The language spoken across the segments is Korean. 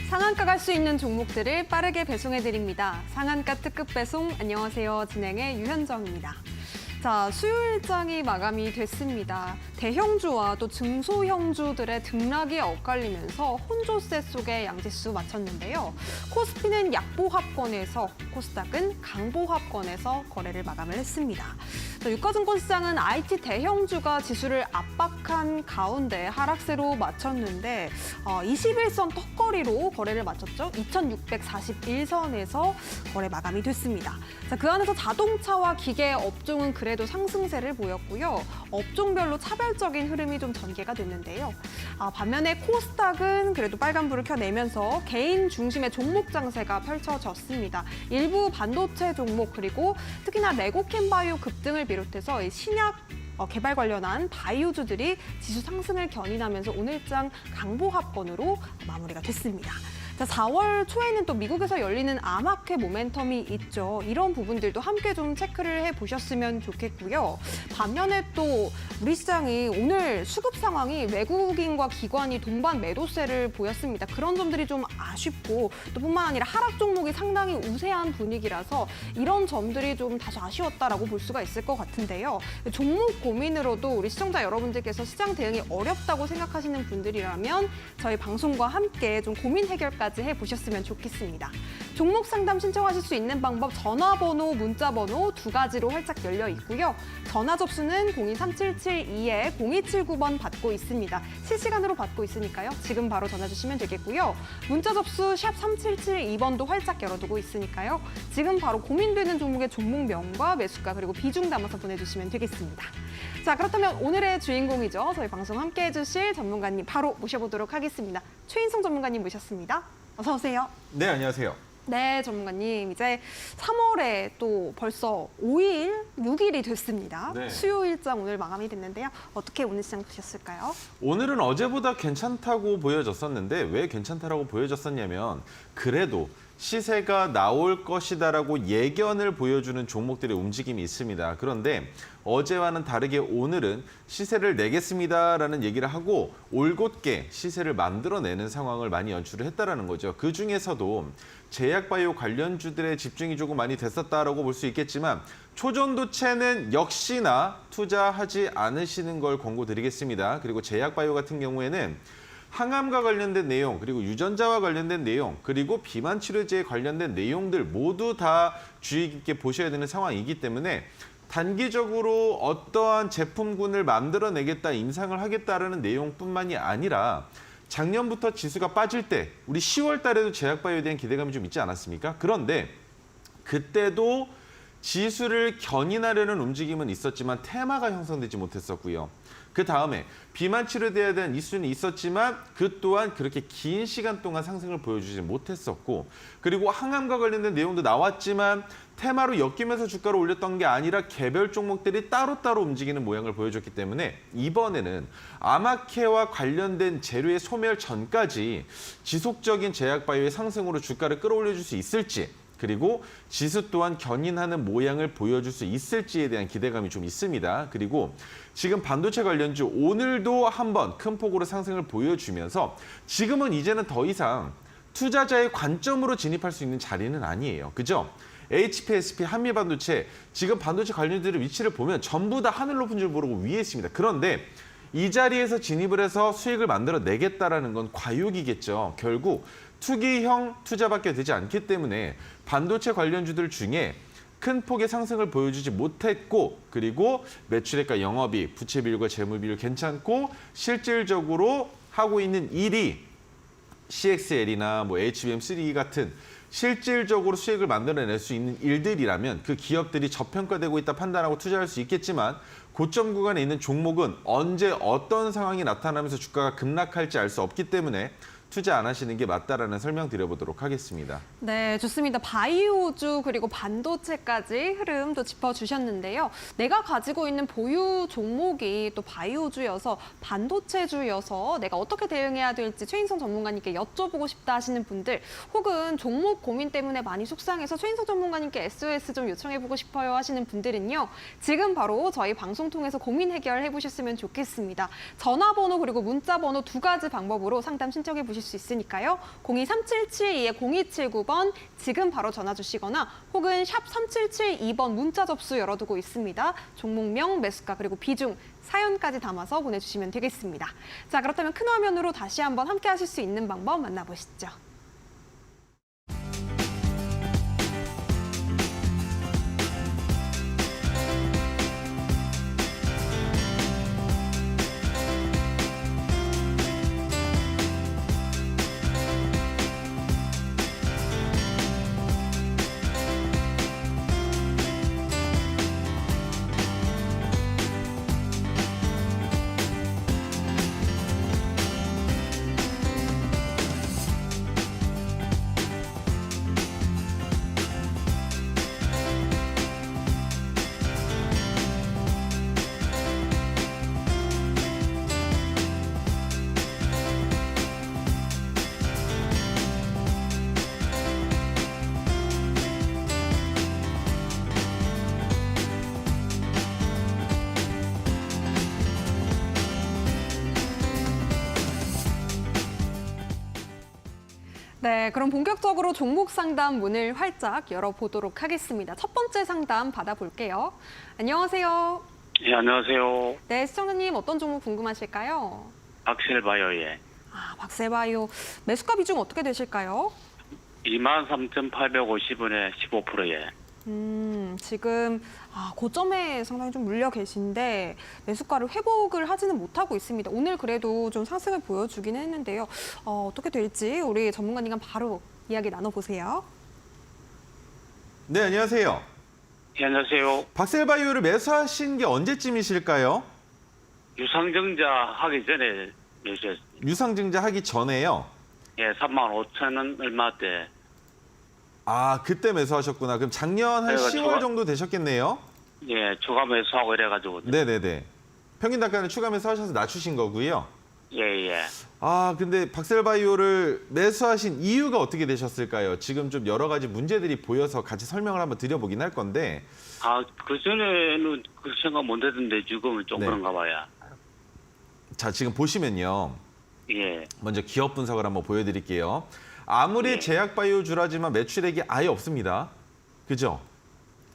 상한가 갈 수 있는 종목들을 빠르게 배송해드립니다. 상한가 특급 배송, 안녕하세요. 진행의 유현정입니다. 자, 수요 일정이 마감이 됐습니다. 대형주와 또 중소형주들의 등락이 엇갈리면서 혼조세 속에 양지수 맞췄는데요. 코스피는 약보합권에서, 코스닥은 강보합권에서 거래를 마감을 했습니다. 자, 유가증권 시장은 IT 대형주가 지수를 압박한 가운데 하락세로 마쳤는데 21선 턱걸이로 거래를 마쳤죠. 2641선에서 거래 마감이 됐습니다. 자, 그 안에서 자동차와 기계 업종은 그래도 상승세를 보였고요. 업종별로 차별적인 흐름이 좀 전개가 됐는데요. 반면에 코스닥은 그래도 빨간불을 켜내면서 개인 중심의 종목 장세가 펼쳐졌습니다. 일부 반도체 종목 그리고 특히나 레고캠바이오 급등을 비롯해서 이 신약 개발 관련한 바이오주들이 지수 상승을 견인하면서 오늘장 강보합권으로 마무리가 됐습니다. 자, 4월 초에는 또 미국에서 열리는 암학회 모멘텀이 있죠. 이런 부분들도 함께 좀 체크를 해보셨으면 좋겠고요. 반면에 또 우리 시장이 오늘 수급 상황이 외국인과 기관이 동반 매도세를 보였습니다. 그런 점들이 좀 아쉽고 또 뿐만 아니라 하락 종목이 상당히 우세한 분위기라서 이런 점들이 좀 다소 아쉬웠다라고 볼 수가 있을 것 같은데요. 종목 고민으로도 우리 시청자 여러분들께서 시장 대응이 어렵다고 생각하시는 분들이라면 저희 방송과 함께 좀 고민 해결까지 해보셨으면 좋겠습니다. 종목 상담 신청하실 수 있는 방법 전화번호, 문자번호 두 가지로 활짝 열려 있고요. 전화 접수는 023772-0279번 받고 있습니다. 실시간으로 받고 있으니까요. 지금 바로 전화 주시면 되겠고요. 문자 접수 샵 3772번도 활짝 열어두고 있으니까요. 지금 바로 고민되는 종목의 종목명과 매수가 그리고 비중 담아서 보내주시면 되겠습니다. 자, 그렇다면 오늘의 주인공이죠. 저희 방송 함께 해주실 전문가님 바로 모셔보도록 하겠습니다. 최인성 전문가님 모셨습니다. 어서 오세요. 네, 안녕하세요. 네, 전문가님. 이제 3월에 또 벌써 5일, 6일이 됐습니다. 네. 수요 일정 오늘 마감이 됐는데요. 어떻게 오늘 시장 보셨을까요? 오늘은 어제보다 괜찮다고 보여졌었는데 왜 괜찮다라고 보여졌었냐면 그래도 시세가 나올 것이다라고 예견을 보여주는 종목들의 움직임이 있습니다. 그런데 어제와는 다르게 오늘은 시세를 내겠습니다라는 얘기를 하고 올곧게 시세를 만들어내는 상황을 많이 연출을 했다라는 거죠. 그중에서도 제약바이오 관련주들의 집중이 조금 많이 됐었다라고 볼 수 있겠지만 초전도체는 역시나 투자하지 않으시는 걸 권고드리겠습니다. 그리고 제약바이오 같은 경우에는 항암과 관련된 내용, 그리고 유전자와 관련된 내용, 그리고 비만 치료제에 관련된 내용들 모두 다 주의 깊게 보셔야 되는 상황이기 때문에 단기적으로 어떠한 제품군을 만들어내겠다, 인상을 하겠다라는 내용뿐만이 아니라 작년부터 지수가 빠질 때 우리 10월 달에도 제약바이오에 대한 기대감이 좀 있지 않았습니까? 그런데 그때도 지수를 견인하려는 움직임은 있었지만 테마가 형성되지 못했었고요. 그 다음에 비만 치료제에 대한 이슈는 있었지만 그 또한 그렇게 긴 시간 동안 상승을 보여주지 못했었고 그리고 항암과 관련된 내용도 나왔지만 테마로 엮이면서 주가를 올렸던 게 아니라 개별 종목들이 따로따로 움직이는 모양을 보여줬기 때문에 이번에는 암학회와 관련된 재료의 소멸 전까지 지속적인 제약바이오의 상승으로 주가를 끌어올려줄 수 있을지 그리고 지수 또한 견인하는 모양을 보여줄 수 있을지에 대한 기대감이 좀 있습니다. 그리고 지금 반도체 관련주 오늘도 한번 큰 폭으로 상승을 보여주면서 지금은 이제는 더 이상 투자자의 관점으로 진입할 수 있는 자리는 아니에요. 그죠? HPSP, 한미반도체, 지금 반도체 관련주들의 위치를 보면 전부 다 하늘 높은 줄 모르고 위에 있습니다. 그런데 이 자리에서 진입을 해서 수익을 만들어내겠다라는 건 과욕이겠죠. 결국 투기형 투자밖에 되지 않기 때문에 반도체 관련주들 중에 큰 폭의 상승을 보여주지 못했고 그리고 매출액과 영업이익, 부채 비율과 재무 비율 괜찮고 실질적으로 하고 있는 일이 CXL이나 뭐 HBM3 같은 실질적으로 수익을 만들어낼 수 있는 일들이라면 그 기업들이 저평가되고 있다 판단하고 투자할 수 있겠지만 고점 구간에 있는 종목은 언제 어떤 상황이 나타나면서 주가가 급락할지 알 수 없기 때문에 투자 안 하시는 게 맞다라는 설명 드려보도록 하겠습니다. 네, 좋습니다. 바이오주 그리고 반도체까지 흐름도 짚어주셨는데요. 내가 가지고 있는 보유 종목이 또 바이오주여서 반도체주여서 내가 어떻게 대응해야 될지 최인성 전문가님께 여쭤보고 싶다 하시는 분들 혹은 종목 고민 때문에 많이 속상해서 최인성 전문가님께 SOS 좀 요청해보고 싶어요 하시는 분들은요. 지금 바로 저희 방송 통해서 고민 해결해 보셨으면 좋겠습니다. 전화번호 그리고 문자번호 두 가지 방법으로 상담 신청해 보실 수 있으니까요. 023772-0279번 지금 바로 전화 주시거나 혹은 샵 3772번 문자 접수 열어두고 있습니다. 종목명, 매수가 그리고 비중, 사연까지 담아서 보내주시면 되겠습니다. 자, 그렇다면 큰 화면으로 다시 한번 함께 하실 수 있는 방법 만나보시죠. 네, 그럼 본격적으로 종목 상담 문을 활짝 열어보도록 하겠습니다. 첫 번째 상담 받아볼게요. 안녕하세요. 예, 안녕하세요. 네, 시청자님 어떤 종목 궁금하실까요? 박실바이오에 박셀바이오 매수가 비중 어떻게 되실까요? 23,850원에 15%에. 지금 고점에 상당히 좀 물려 계신데 매수가를 회복을 하지는 못하고 있습니다. 오늘 그래도 좀 상승을 보여주긴 했는데요. 어떻게 될지 우리 전문가님과 바로 이야기 나눠보세요. 네, 안녕하세요. 예, 안녕하세요. 박셀바이오를 매수하신 게 언제쯤이실까요? 유상증자 하기 전에 매수했어요. 유상증자 하기 전에요. 예, 35,000원 얼마 때. 아, 그때 매수하셨구나. 그럼 작년 한 네, 10월 정도 되셨겠네요? 예, 추가 매수하고 이래가지고. 네네네. 평균 단가는 추가 매수하셔서 낮추신 거고요. 예, 예. 아, 근데 박셀바이오를 매수하신 이유가 어떻게 되셨을까요? 지금 좀 여러 가지 문제들이 보여서 같이 설명을 한번 드려보긴 할 건데. 그전에는 그 생각 못 했는데 지금은 좀 네. 그런가 봐요. 자, 지금 보시면요. 예, 먼저 기업 분석을 한번 보여드릴게요. 아무리 예. 제약바이오주라지만 매출액이 아예 없습니다. 그죠?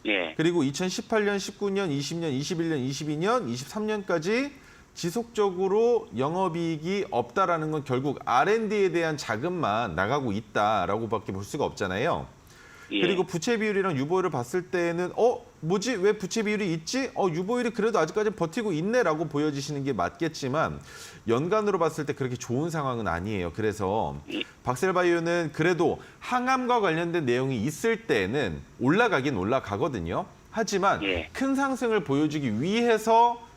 예, 그리고 2018년, 19년, 20년, 21년, 22년, 23년까지 지속적으로 영업이익이 없다라는 건 결국 R&D에 대한 자금만 나가고 있다라고밖에 볼 수가 없잖아요. 예. 그리고 부채 비율이랑 유보율을 봤을 때는 뭐지? 왜 부채 비율이 있지? 유보율이 그래도 아직까지 버티고 있네라고 보여지시는 게 맞겠지만 연간으로 봤을 때 그렇게 좋은 상황은 아니에요. 그래서 박셀바이오는 그래도 항암과 관련된 내용이 있을 때는 올라가긴 올라가거든요. 하지만 예. 큰 상승을 보여주기 위해서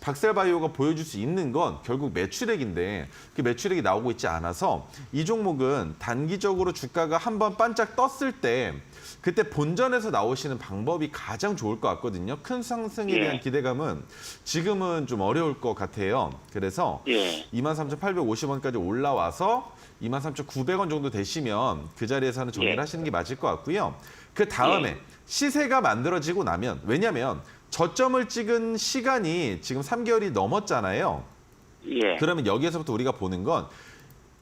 박셀바이오가 보여줄 수 있는 건 결국 매출액인데 그 매출액이 나오고 있지 않아서 이 종목은 단기적으로 주가가 한번 반짝 떴을 때 그때 본전에서 나오시는 방법이 가장 좋을 것 같거든요. 큰 상승에 대한 기대감은 지금은 좀 어려울 것 같아요. 그래서 예. 23,850원까지 올라와서 23,900원 정도 되시면 그 자리에서는 정리를 하시는 게 맞을 것 같고요. 그 다음에 시세가 만들어지고 나면 왜냐하면 저점을 찍은 시간이 지금 3개월이 넘었잖아요. 예. 그러면 여기에서부터 우리가 보는 건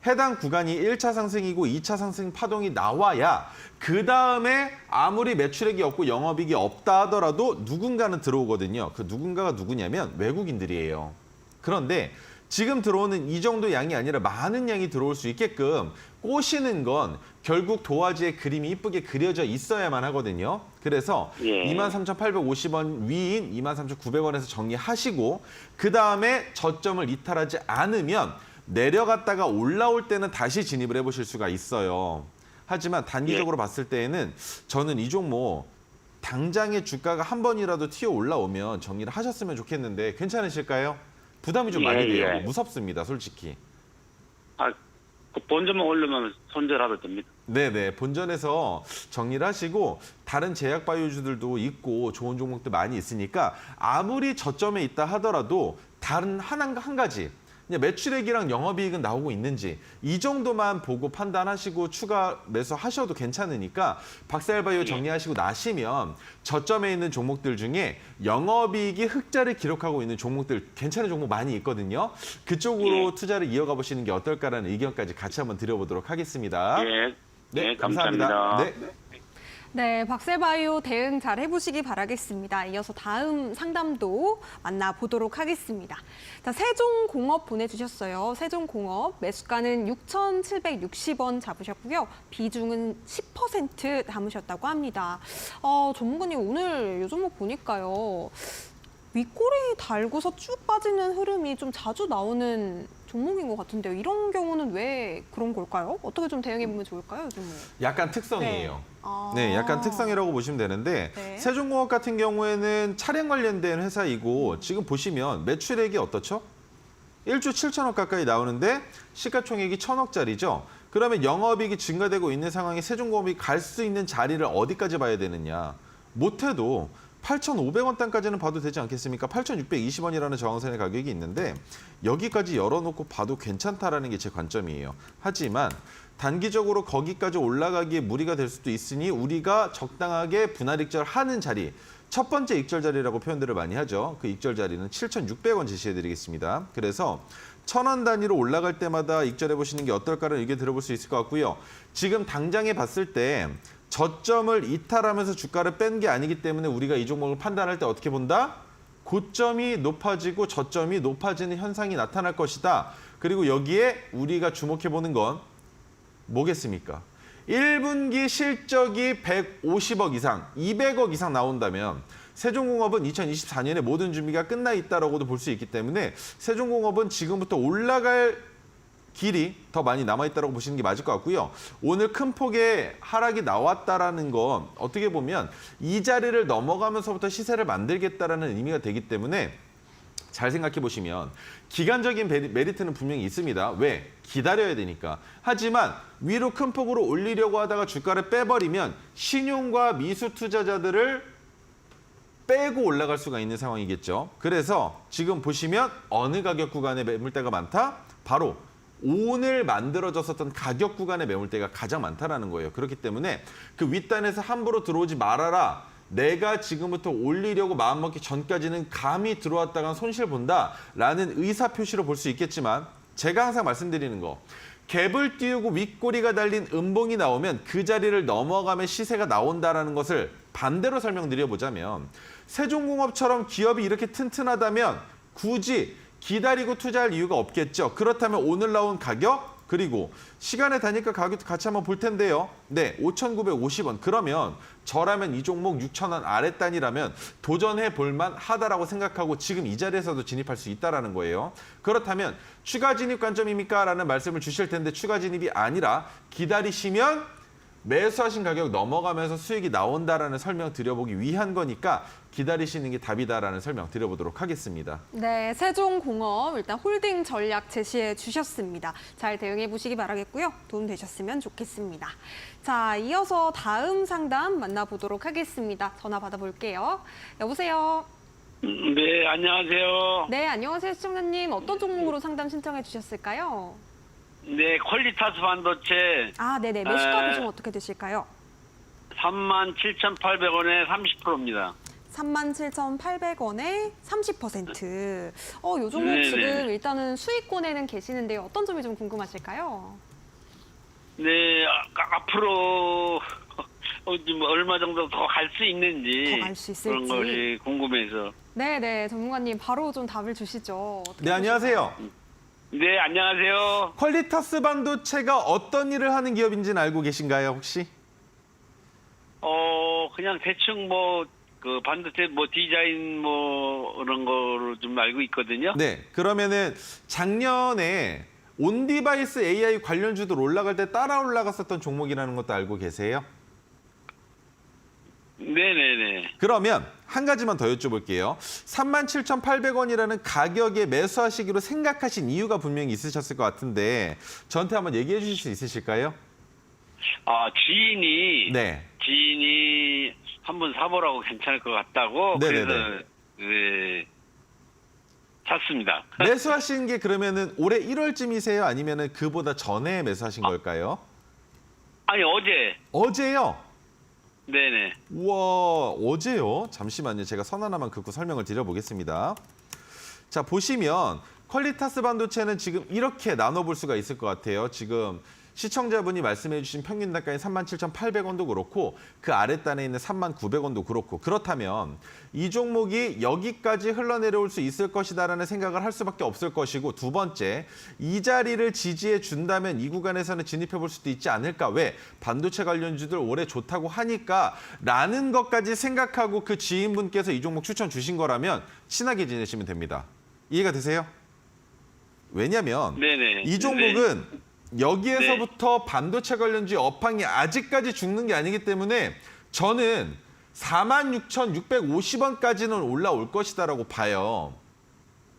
해당 구간이 1차 상승이고 2차 상승 파동이 나와야 그 다음에 아무리 매출액이 없고 영업이익이 없다 하더라도 누군가는 들어오거든요. 그 누군가가 누구냐면 외국인들이에요. 그런데 지금 들어오는 이 정도 양이 아니라 많은 양이 들어올 수 있게끔 꼬시는 건 결국 도화지에 그림이 이쁘게 그려져 있어야만 하거든요. 그래서 23,850원 위인 23,900원에서 정리하시고 그 다음에 저점을 이탈하지 않으면 내려갔다가 올라올 때는 다시 진입을 해보실 수가 있어요. 하지만 단기적으로 봤을 때에는 저는 이 종목 당장의 주가가 한 번이라도 튀어 올라오면 정리를 하셨으면 좋겠는데 괜찮으실까요? 부담이 좀 많이 돼요. 무섭습니다, 솔직히. 그 본점만 올리면 손절하도 됩니다. 네네. 본전에서 정리를 하시고 다른 제약 바이오주들도 있고 좋은 종목들 많이 있으니까 아무리 저점에 있다 하더라도 다른 한 가지 그냥 매출액이랑 영업이익은 나오고 있는지 이 정도만 보고 판단하시고 추가 매수하셔도 괜찮으니까 박살바이오 정리하시고 나시면 저점에 있는 종목들 중에 영업이익이 흑자를 기록하고 있는 종목들 괜찮은 종목 많이 있거든요. 그쪽으로 투자를 이어가 보시는 게 어떨까라는 의견까지 같이 한번 드려보도록 하겠습니다. 예. 네, 감사합니다. 감사합니다. 네. 네, 박셀바이오 대응 잘 해보시기 바라겠습니다. 이어서 다음 상담도 만나보도록 하겠습니다. 자, 세종공업 보내주셨어요. 세종공업 매수가는 6,760원 잡으셨고요. 비중은 10% 담으셨다고 합니다. 전문가님 오늘 요 종목 보니까요. 윗꼬리 달고서 쭉 빠지는 흐름이 좀 자주 나오는 종목인 것 같은데요. 이런 경우는 왜 그런 걸까요? 어떻게 좀 대응해보면 좋을까요, 요즘은? 약간 특성이에요. 네. 아. 네, 약간 특성이라고 보시면 되는데 네. 세종공업 같은 경우에는 차량 관련된 회사이고 지금 보시면 매출액이 어떻죠? 1조 7천억 가까이 나오는데 시가총액이 1,000억짜리죠. 그러면 영업이익이 증가되고 있는 상황에 세종공업이 갈 수 있는 자리를 어디까지 봐야 되느냐. 못해도 8,500원 단까지는 봐도 되지 않겠습니까? 8,620원이라는 저항선의 가격이 있는데 여기까지 열어놓고 봐도 괜찮다라는 게 제 관점이에요. 하지만 단기적으로 거기까지 올라가기에 무리가 될 수도 있으니 우리가 적당하게 분할 익절하는 자리, 첫 번째 익절 자리라고 표현들을 많이 하죠. 그 익절 자리는 7,600원 제시해드리겠습니다. 그래서 1,000원 단위로 올라갈 때마다 익절해 보시는 게 어떨까라는 의견 들어볼 수 있을 것 같고요. 지금 당장에 봤을 때 저점을 이탈하면서 주가를 뺀 게 아니기 때문에 우리가 이 종목을 판단할 때 어떻게 본다? 고점이 높아지고 저점이 높아지는 현상이 나타날 것이다. 그리고 여기에 우리가 주목해보는 건 뭐겠습니까? 1분기 실적이 150억 이상, 200억 이상 나온다면 세종공업은 2024년에 모든 준비가 끝나 있다라고도 볼 수 있기 때문에 세종공업은 지금부터 올라갈 길이 더 많이 남아있다고 보시는 게 맞을 것 같고요. 오늘 큰 폭의 하락이 나왔다라는 건 어떻게 보면 이 자리를 넘어가면서부터 시세를 만들겠다라는 의미가 되기 때문에 잘 생각해 보시면 기간적인 메리트는 분명히 있습니다. 왜? 기다려야 되니까. 하지만 위로 큰 폭으로 올리려고 하다가 주가를 빼버리면 신용과 미수 투자자들을 빼고 올라갈 수가 있는 상황이겠죠. 그래서 지금 보시면 어느 가격 구간에 매물대가 많다? 바로 오늘 만들어졌었던 가격 구간의 매물대가 가장 많다라는 거예요. 그렇기 때문에 그 윗단에서 함부로 들어오지 말아라. 내가 지금부터 올리려고 마음먹기 전까지는 감히 들어왔다간 손실 본다라는 의사표시로 볼 수 있겠지만 제가 항상 말씀드리는 거 갭을 띄우고 윗꼬리가 달린 음봉이 나오면 그 자리를 넘어가면 시세가 나온다라는 것을 반대로 설명드려보자면 세종공업처럼 기업이 이렇게 튼튼하다면 굳이 기다리고 투자할 이유가 없겠죠. 그렇다면 오늘 나온 가격 그리고 시간의 단위가 가격도 같이 한번 볼 텐데요. 네, 5,950원. 그러면 저라면 이 종목 6,000원 아래 단위라면 도전해 볼만 하다라고 생각하고 지금 이 자리에서도 진입할 수 있다라는 거예요. 그렇다면 추가 진입 관점입니까? 라는 말씀을 주실 텐데 추가 진입이 아니라 기다리시면 매수하신 가격 넘어가면서 수익이 나온다라는 설명 드려보기 위한 거니까 기다리시는 게 답이다라는 설명 드려보도록 하겠습니다. 네, 세종공업 일단 홀딩 전략 제시해 주셨습니다. 잘 대응해 보시기 바라겠고요. 도움 되셨으면 좋겠습니다. 자, 이어서 다음 상담 만나보도록 하겠습니다. 전화 받아볼게요. 여보세요. 네, 안녕하세요. 네, 안녕하세요, 시청자님. 어떤 종목으로 상담 신청해 주셨을까요? 네, 퀄리타스 반도체 아, 네네. 매수가 비중 어떻게 되실까요? 37,800원에 30%입니다. 37,800원에 30%. 요 종목 네네. 지금 일단은 수익권에는 계시는데요. 어떤 점이 좀 궁금하실까요? 네, 앞으로 좀 얼마 정도 더 갈 수 있는지 더 갈 수 있을지. 그런 것이 궁금해서. 네네, 전문가님 바로 좀 답을 주시죠. 어떻게 네, 안녕하세요. 네, 안녕하세요. 퀄리타스 반도체가 어떤 일을 하는 기업인지는 알고 계신가요, 혹시? 그냥 대충 그 반도체 디자인 그런 거로 좀 알고 있거든요. 네, 그러면은 작년에 온디바이스 AI 관련주들 올라갈 때 따라 올라갔었던 종목이라는 것도 알고 계세요? 네네네. 그러면 한 가지만 더 여쭤볼게요. 37,800원이라는 가격에 매수하시기로 생각하신 이유가 분명히 있으셨을 것 같은데 저한테 한번 얘기해 주실 수 있으실까요? 지인이 한번 사보라고 괜찮을 것 같다고. 네네네. 그래서 샀습니다. 매수하신 게 그러면은 올해 1월쯤이세요? 아니면은 그보다 전에 매수하신 걸까요? 아니, 어제. 어제요? 네네. 우와, 어제요? 잠시만요. 제가 선 하나만 긋고 설명을 드려보겠습니다. 자, 보시면 퀄리타스 반도체는 지금 이렇게 나눠볼 수가 있을 것 같아요. 지금 시청자분이 말씀해 주신 평균 단가인 37,800원도 그렇고 그 아랫단에 있는 39,900원도 그렇고 그렇다면 이 종목이 여기까지 흘러내려올 수 있을 것이다라는 생각을 할 수밖에 없을 것이고 두 번째, 이 자리를 지지해 준다면 이 구간에서는 진입해 볼 수도 있지 않을까. 왜? 반도체 관련주들 올해 좋다고 하니까 라는 것까지 생각하고 그 지인분께서 이 종목 추천 주신 거라면 친하게 지내시면 됩니다. 이해가 되세요? 왜냐면 네네. 이 종목은 여기에서부터 반도체 관련주 업황이 아직까지 죽는 게 아니기 때문에 저는 46,650원까지는 올라올 것이다라고 봐요.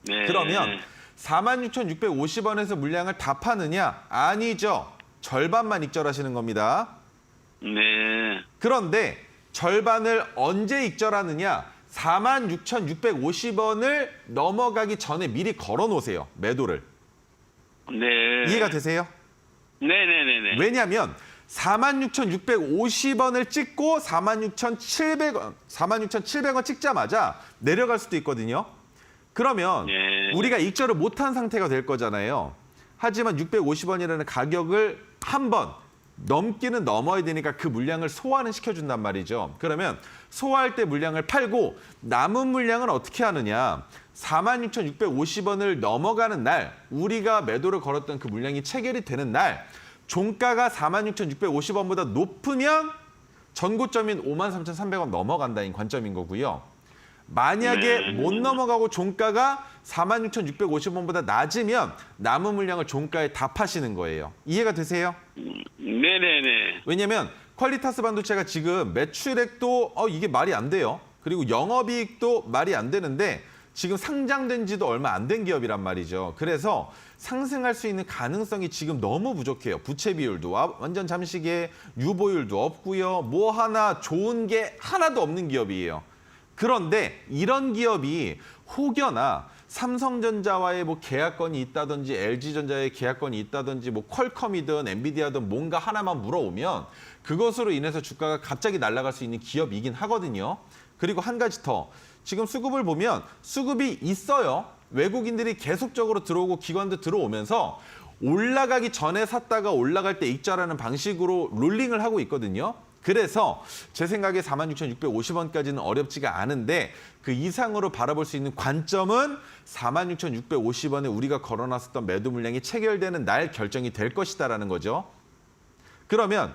네. 그러면 46,650원에서 물량을 다 파느냐? 아니죠. 절반만 익절하시는 겁니다. 네. 그런데 절반을 언제 익절하느냐? 46,650원을 넘어가기 전에 미리 걸어 놓으세요. 매도를. 네. 이해가 되세요? 네네네네. 왜냐하면 46,650원을 찍고 46,700원 찍자마자 내려갈 수도 있거든요. 그러면 네. 우리가 익절을 못한 상태가 될 거잖아요. 하지만 650원이라는 가격을 한번 넘기는 넘어야 되니까 그 물량을 소화는 시켜준단 말이죠. 그러면 소화할 때 물량을 팔고 남은 물량은 어떻게 하느냐. 46,650원을 넘어가는 날, 우리가 매도를 걸었던 그 물량이 체결이 되는 날, 종가가 46,650원보다 높으면 전고점인 53,300원 넘어간다는 관점인 거고요. 만약에 못 넘어가고 종가가 46,650원보다 낮으면 남은 물량을 종가에 다 파시는 거예요. 이해가 되세요? 네네네. 왜냐면 퀄리타스 반도체가 지금 매출액도 이게 말이 안 돼요. 그리고 영업이익도 말이 안 되는데 지금 상장된 지도 얼마 안 된 기업이란 말이죠. 그래서 상승할 수 있는 가능성이 지금 너무 부족해요. 부채 비율도 완전 잠식에 유보율도 없고요. 뭐 하나 좋은 게 하나도 없는 기업이에요. 그런데 이런 기업이 혹여나 삼성전자와의 뭐 계약건이 있다든지 LG전자의 계약건이 있다든지 뭐 퀄컴이든 엔비디아든 뭔가 하나만 물어오면 그것으로 인해서 주가가 갑자기 날아갈 수 있는 기업이긴 하거든요. 그리고 한 가지 더. 지금 수급을 보면 수급이 있어요. 외국인들이 계속적으로 들어오고 기관도 들어오면서 올라가기 전에 샀다가 올라갈 때 익절하는 방식으로 롤링을 하고 있거든요. 그래서 제 생각에 46,650원까지는 어렵지가 않은데 그 이상으로 바라볼 수 있는 관점은 46,650원에 우리가 걸어놨었던 매도 물량이 체결되는 날 결정이 될 것이다라는 거죠. 그러면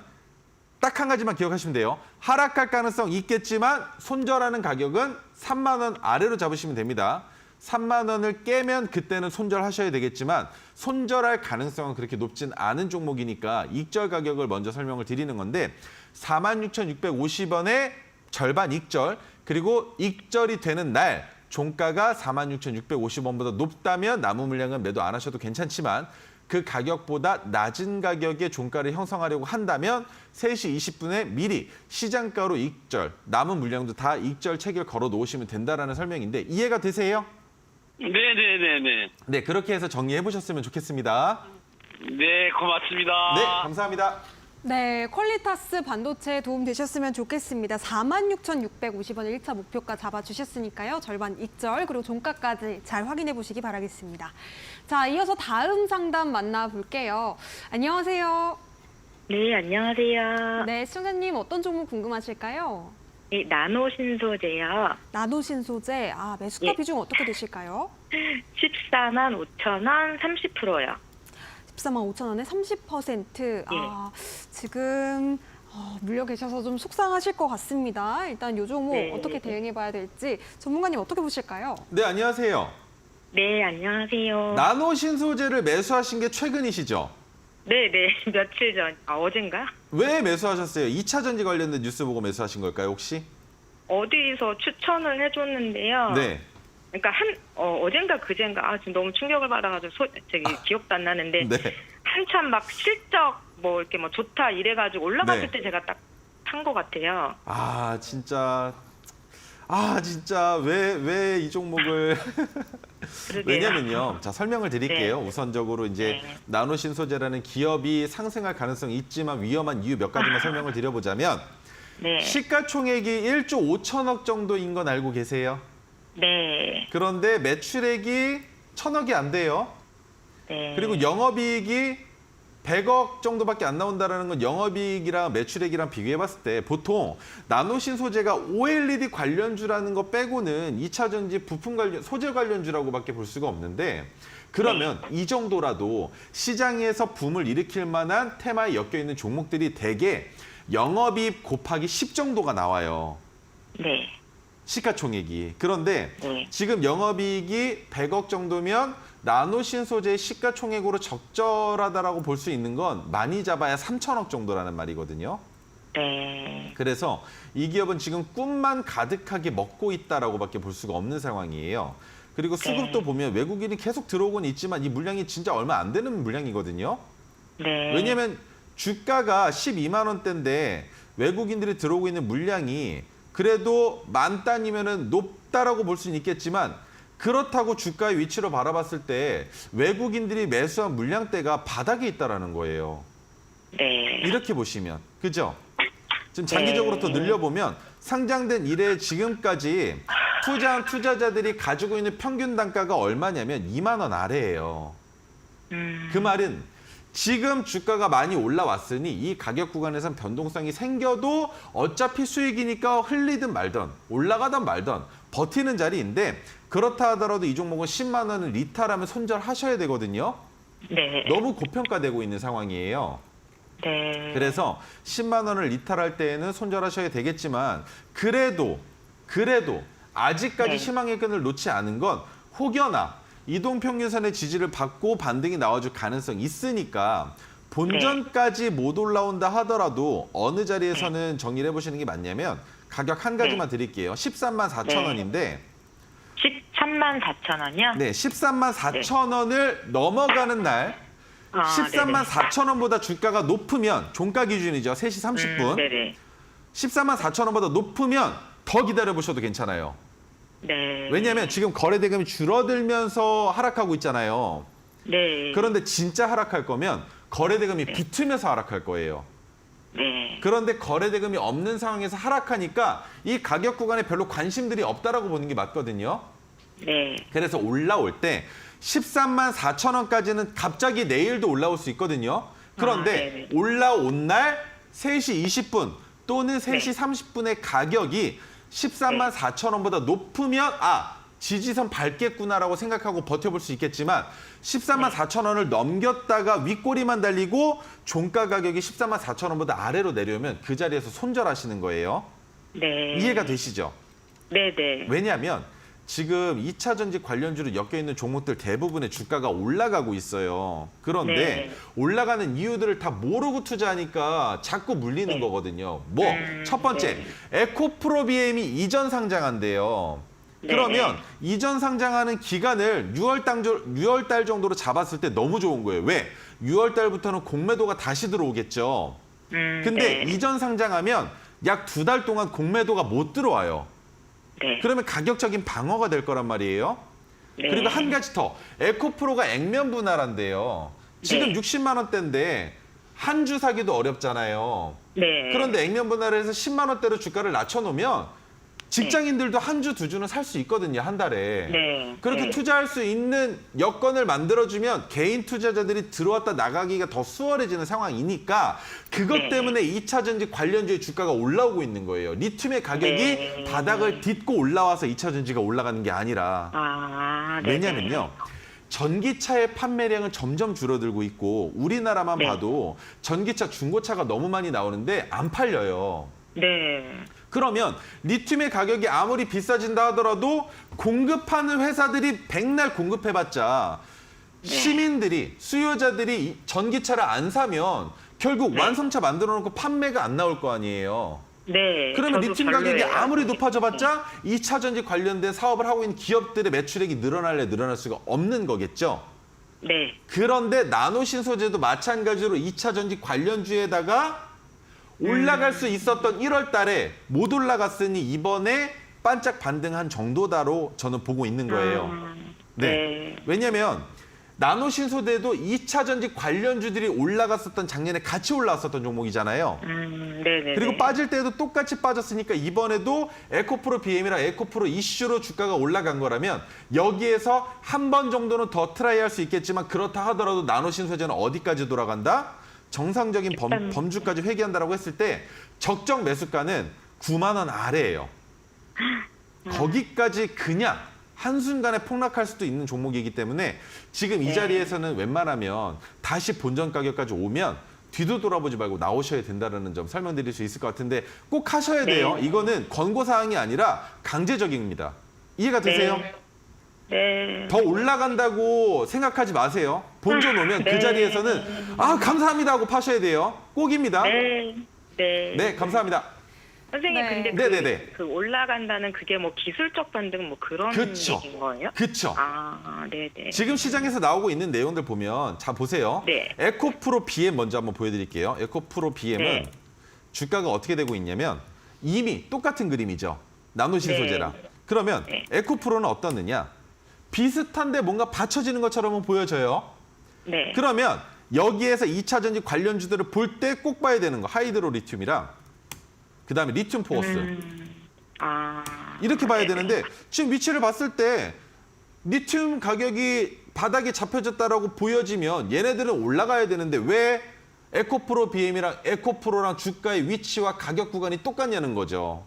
딱 한 가지만 기억하시면 돼요. 하락할 가능성 있겠지만 손절하는 가격은 3만 원 아래로 잡으시면 됩니다. 3만 원을 깨면 그때는 손절하셔야 되겠지만 손절할 가능성은 그렇게 높진 않은 종목이니까 익절 가격을 먼저 설명을 드리는 건데 46,650원에 절반 익절, 그리고 익절이 되는 날 종가가 46,650원보다 높다면 남은 물량은 매도 안 하셔도 괜찮지만 그 가격보다 낮은 가격의 종가를 형성하려고 한다면 3시 20분에 미리 시장가로 익절, 남은 물량도 다 익절 체결 걸어 놓으시면 된다라는 설명인데 이해가 되세요? 네네네네. 네, 그렇게 해서 정리해 보셨으면 좋겠습니다. 네, 고맙습니다. 네, 감사합니다. 네, 퀄리타스 반도체에 도움 되셨으면 좋겠습니다. 46,650원 1차 목표가 잡아주셨으니까요. 절반 익절 그리고 종가까지 잘 확인해 보시기 바라겠습니다. 자, 이어서 다음 상담 만나볼게요. 안녕하세요. 네, 안녕하세요. 네, 시청자님 어떤 종목 궁금하실까요? 네, 나노신소재요. 나노신소재, 매수가 예. 비중 어떻게 되실까요? 14만 5천 원, 30%요. 14만 5천 원에 30%. 지금 물려 계셔서 좀 속상하실 것 같습니다. 일단 요 종목 네. 어떻게 대응해 봐야 될지 전문가님 어떻게 보실까요? 네, 안녕하세요. 네, 안녕하세요. 나노 신소재를 매수하신 게 최근이시죠? 네, 며칠 전, 어젠가? 왜 매수하셨어요? 2차 전지 관련된 뉴스 보고 매수하신 걸까요, 혹시? 어디서 추천을 해줬는데요. 네. 그러니까 어젠가 그젠가, 지금 너무 충격을 받아가지고 기억도 안 나는데, 네. 한참 막 실적 이렇게 좋다 이래가지고 올라갔을 네. 때 제가 딱 산 것 같아요. 진짜 아, 진짜 왜 이 종목을 그러게요. 왜냐면요. 자, 설명을 드릴게요. 네. 우선적으로 이제 네. 나노신소재라는 기업이 상승할 가능성이 있지만 위험한 이유 몇 가지만 설명을 드려보자면 네. 시가총액이 1조 5천억 정도인 건 알고 계세요? 네. 그런데 매출액이 1,000억이 안 돼요. 네. 그리고 영업이익이 100억 정도밖에 안 나온다는 건 영업이익이랑 매출액이랑 비교해봤을 때 보통 나노신소재가 OLED 관련주라는 거 빼고는 2차 전지 부품 관련, 소재 관련주라고밖에 볼 수가 없는데 그러면 이 정도라도 시장에서 붐을 일으킬 만한 테마에 엮여있는 종목들이 대개 영업이익 곱하기 10 정도가 나와요. 네. 시가총액이. 그런데 네. 지금 영업이익이 100억 정도면 나노신소재의 시가총액으로 적절하다라고 볼 수 있는 건 많이 잡아야 3천억 정도라는 말이거든요. 네. 그래서 이 기업은 지금 꿈만 가득하게 먹고 있다라고밖에 볼 수가 없는 상황이에요. 그리고 수급도 보면 외국인이 계속 들어오고는 있지만 이 물량이 진짜 얼마 안 되는 물량이거든요. 네. 왜냐하면 주가가 12만 원대인데 외국인들이 들어오고 있는 물량이 그래도 만 단위면은 높다라고 볼 수는 있겠지만 그렇다고 주가의 위치로 바라봤을 때 외국인들이 매수한 물량대가 바닥에 있다라는 거예요. 네. 이렇게 보시면 그죠? 지금 장기적으로 더 늘려보면 상장된 이래 지금까지 투자한 투자자들이 가지고 있는 평균 단가가 얼마냐면 2만 원 아래예요. 그 말은 지금 주가가 많이 올라왔으니 이 가격 구간에선 변동성이 생겨도 어차피 수익이니까 흘리든 말든 올라가든 말든 버티는 자리인데 그렇다 하더라도 이 종목은 10만 원을 리탈하면 손절하셔야 되거든요. 네. 너무 고평가되고 있는 상황이에요. 네. 그래서 10만 원을 리탈할 때에는 손절하셔야 되겠지만 그래도 아직까지 네. 희망의 끈을 놓지 않은 건 혹여나 이동평균선의 지지를 받고 반등이 나와줄 가능성이 있으니까 본전까지 못 올라온다 하더라도 어느 자리에서는 정리를 해보시는 게 맞냐면 가격 한 가지만 드릴게요. 13만 4천 원인데 13만 4천 원이요? 네, 13만 4천 원을 넘어가는 날 13만 4천 원보다 주가가 높으면 종가 기준이죠. 3시 30분. 네네. 14만 4천 원보다 높으면 더 기다려보셔도 괜찮아요. 네. 왜냐하면 지금 거래 대금이 줄어들면서 하락하고 있잖아요. 네. 그런데 진짜 하락할 거면 거래 대금이 붙으면서 하락할 거예요. 네. 그런데 거래 대금이 없는 상황에서 하락하니까 이 가격 구간에 별로 관심들이 없다라고 보는 게 맞거든요. 네. 그래서 올라올 때 13만 4천 원까지는 갑자기 내일도 올라올 수 있거든요. 그런데 네네. 올라온 날 3시 20분 또는 3시 네. 30분의 가격이 13만 4천 원보다 높으면 지지선 밟겠구나라고 생각하고 버텨볼 수 있겠지만 13만 4천 원을 넘겼다가 윗꼬리만 달리고 종가 가격이 13만 4천 원보다 아래로 내려오면 그 자리에서 손절하시는 거예요. 네. 이해가 되시죠? 네네. 왜냐하면 지금 2차 전지 관련주로 엮여있는 종목들 대부분의 주가가 올라가고 있어요. 그런데 네. 올라가는 이유들을 다 모르고 투자하니까 자꾸 물리는 네. 거거든요. 첫 번째, 네. 에코프로비엠이 이전 상장한대요. 네. 그러면 이전 상장하는 기간을 6월 달 정도로 잡았을 때 너무 좋은 거예요. 왜? 6월 달부터는 공매도가 다시 들어오겠죠. 근데 네. 이전 상장하면 약 2달 동안 공매도가 못 들어와요. 네. 그러면 가격적인 방어가 될 거란 말이에요. 네. 그리고 한 가지 더. 에코프로가 액면 분할한대요. 지금 네. 60만 원대인데 한 주 사기도 어렵잖아요. 네. 그런데 액면 분할을 해서 10만 원대로 주가를 낮춰놓으면 직장인들도 한 주, 2주는 살 수 있거든요. 한 달에. 네. 그렇게 네. 투자할 수 있는 여건을 만들어주면 개인 투자자들이 들어왔다 나가기가 더 수월해지는 상황이니까 그것 네. 때문에 2차 전지 관련주의 주가가 올라오고 있는 거예요. 리튬의 가격이 네. 바닥을 딛고 올라와서 2차 전지가 올라가는 게 아니라. 네네. 왜냐면요. 전기차의 판매량은 점점 줄어들고 있고 우리나라만 네. 봐도 전기차, 중고차가 너무 많이 나오는데 안 팔려요. 네. 그러면 리튬의 가격이 아무리 비싸진다 하더라도 공급하는 회사들이 백날 공급해봤자 시민들이, 수요자들이 이 전기차를 안 사면 결국 완성차 만들어 놓고 판매가 안 나올 거 아니에요. 네. 그러면 저도 리튬 가격이 별로예요. 아무리 높아져봤자 2차 전지 관련된 사업을 하고 있는 기업들의 매출액이 늘어날 수가 없는 거겠죠. 네. 그런데 나노신소재도 마찬가지로 2차 전지 관련주에다가 올라갈 수 있었던 1월 달에 못 올라갔으니 이번에 반짝 반등한 정도다로 저는 보고 있는 거예요. 네. 왜냐하면 나노신소재도 2차 전지 관련주들이 올라갔었던 작년에 같이 올라왔었던 종목이잖아요. 네네. 그리고 빠질 때도 똑같이 빠졌으니까 이번에도 에코프로 BM이랑 에코프로 이슈로 주가가 올라간 거라면 여기에서 한 번 정도는 더 트라이할 수 있겠지만 그렇다 하더라도 나노신소재는 어디까지 돌아간다? 정상적인 범주까지 회귀한다라고 했을 때 적정 매수가는 9만 원 아래예요. 거기까지 그냥 한순간에 폭락할 수도 있는 종목이기 때문에 지금 이 자리에서는 웬만하면 다시 본전 가격까지 오면 뒤도 돌아보지 말고 나오셔야 된다는 점 설명드릴 수 있을 것 같은데 꼭 하셔야 돼요. 이거는 권고사항이 아니라 강제적입니다. 이해가 되세요? 네. 더 올라간다고 생각하지 마세요. 본전 오면 그 자리에서는 아 감사합니다 하고 파셔야 돼요. 꼭입니다. 네, 감사합니다. 선생님, 네. 근데 네네네. 그 올라간다는 그게 뭐 기술적 반등 뭐 그런 그쵸. 얘기인 거예요? 그쵸. 네네. 지금 시장에서 나오고 있는 내용들 보면 자 보세요. 네. 에코프로 BM 먼저 한번 보여드릴게요. 에코프로 BM은 네. 주가가 어떻게 되고 있냐면 이미 똑같은 그림이죠. 나노신소재랑. 그러면 네. 에코프로는 어떻느냐? 비슷한데 뭔가 받쳐지는 것처럼 보여져요. 네. 그러면 여기에서 2차 전지 관련주들을 볼 때 꼭 봐야 되는 거 하이드로 리튬이랑 그다음에 리튬 포어스. 이렇게 봐야 되는데 지금 위치를 봤을 때 리튬 가격이 바닥에 잡혀졌다라고 보여지면 얘네들은 올라가야 되는데 왜 에코프로 BM이랑 에코프로랑 주가의 위치와 가격 구간이 똑같냐는 거죠.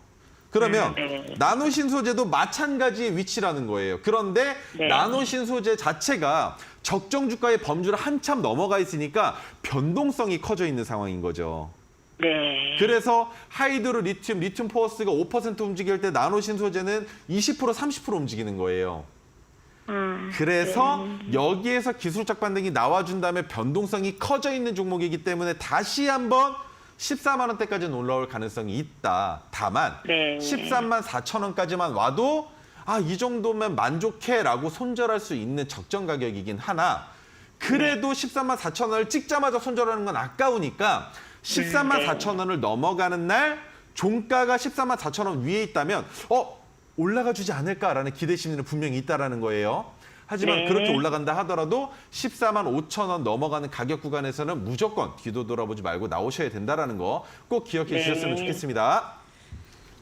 그러면 나노신소재도 마찬가지의 위치라는 거예요. 그런데 나노신소재 자체가 적정 주가의 범주를 한참 넘어가 있으니까 변동성이 커져 있는 상황인 거죠. 네. 그래서 하이드로 리튬, 리튬 포어스가 5% 움직일 때 나노신소재는 20%, 30% 움직이는 거예요. 그래서 여기에서 기술적 반등이 나와준 다음에 변동성이 커져 있는 종목이기 때문에 다시 한번 14만 원대까지는 올라올 가능성이 있다. 다만 13만 4천 원까지만 와도 이 정도면 만족해라고 손절할 수 있는 적정 가격이긴 하나 그래도 13만 4천 원을 찍자마자 손절하는 건 아까우니까 13만 4천 원을 넘어가는 날 종가가 14만 4천 원 위에 있다면 올라가 주지 않을까라는 기대 심리는 분명히 있다라는 거예요. 하지만 그렇게 올라간다 하더라도 14만 5천 원 넘어가는 가격 구간에서는 무조건 뒤도 돌아보지 말고 나오셔야 된다는 거 꼭 기억해 주셨으면 좋겠습니다.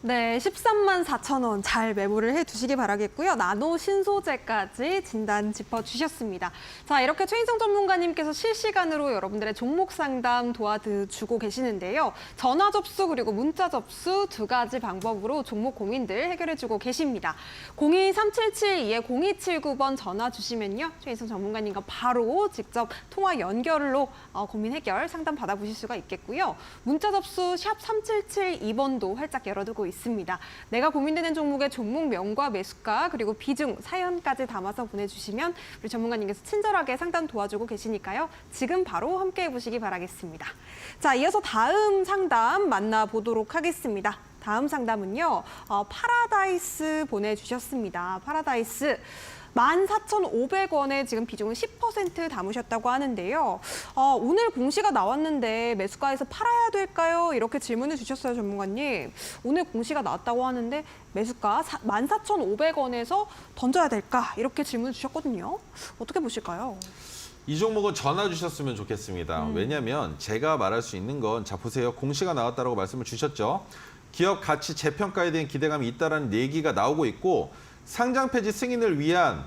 네, 13만 4천 원 잘 매물을 해두시기 바라겠고요. 나노 신소재까지 진단 짚어주셨습니다. 자, 이렇게 최인성 전문가님께서 실시간으로 여러분들의 종목 상담 도와주고 계시는데요. 전화 접수 그리고 문자 접수 두 가지 방법으로 종목 고민들 해결해주고 계십니다. 02-3772-0279번 전화 주시면요. 최인성 전문가님과 바로 직접 통화 연결로 고민 해결 상담 받아보실 수가 있겠고요. 문자 접수 샵 3772번도 활짝 열어두고 있습니다. 내가 고민되는 종목의 종목명과 매수가 그리고 비중, 사연까지 담아서 보내주시면 우리 전문가님께서 친절하게 상담 도와주고 계시니까요. 지금 바로 함께 해보시기 바라겠습니다. 자, 이어서 다음 상담 만나보도록 하겠습니다. 다음 상담은요. 파라다이스 보내주셨습니다. 파라다이스. 14,500원에 지금 비중은 10% 담으셨다고 하는데요. 오늘 공시가 나왔는데 매수가에서 팔아야 될까요? 이렇게 질문을 주셨어요, 전문가님. 오늘 공시가 나왔다고 하는데 매수가 14,500원에서 던져야 될까? 이렇게 질문을 주셨거든요. 어떻게 보실까요? 이 종목은 전화 주셨으면 좋겠습니다. 왜냐하면 제가 말할 수 있는 건 자 보세요. 공시가 나왔다라고 말씀을 주셨죠. 기업 가치 재평가에 대한 기대감이 있다라는 얘기가 나오고 있고 상장 폐지 승인을 위한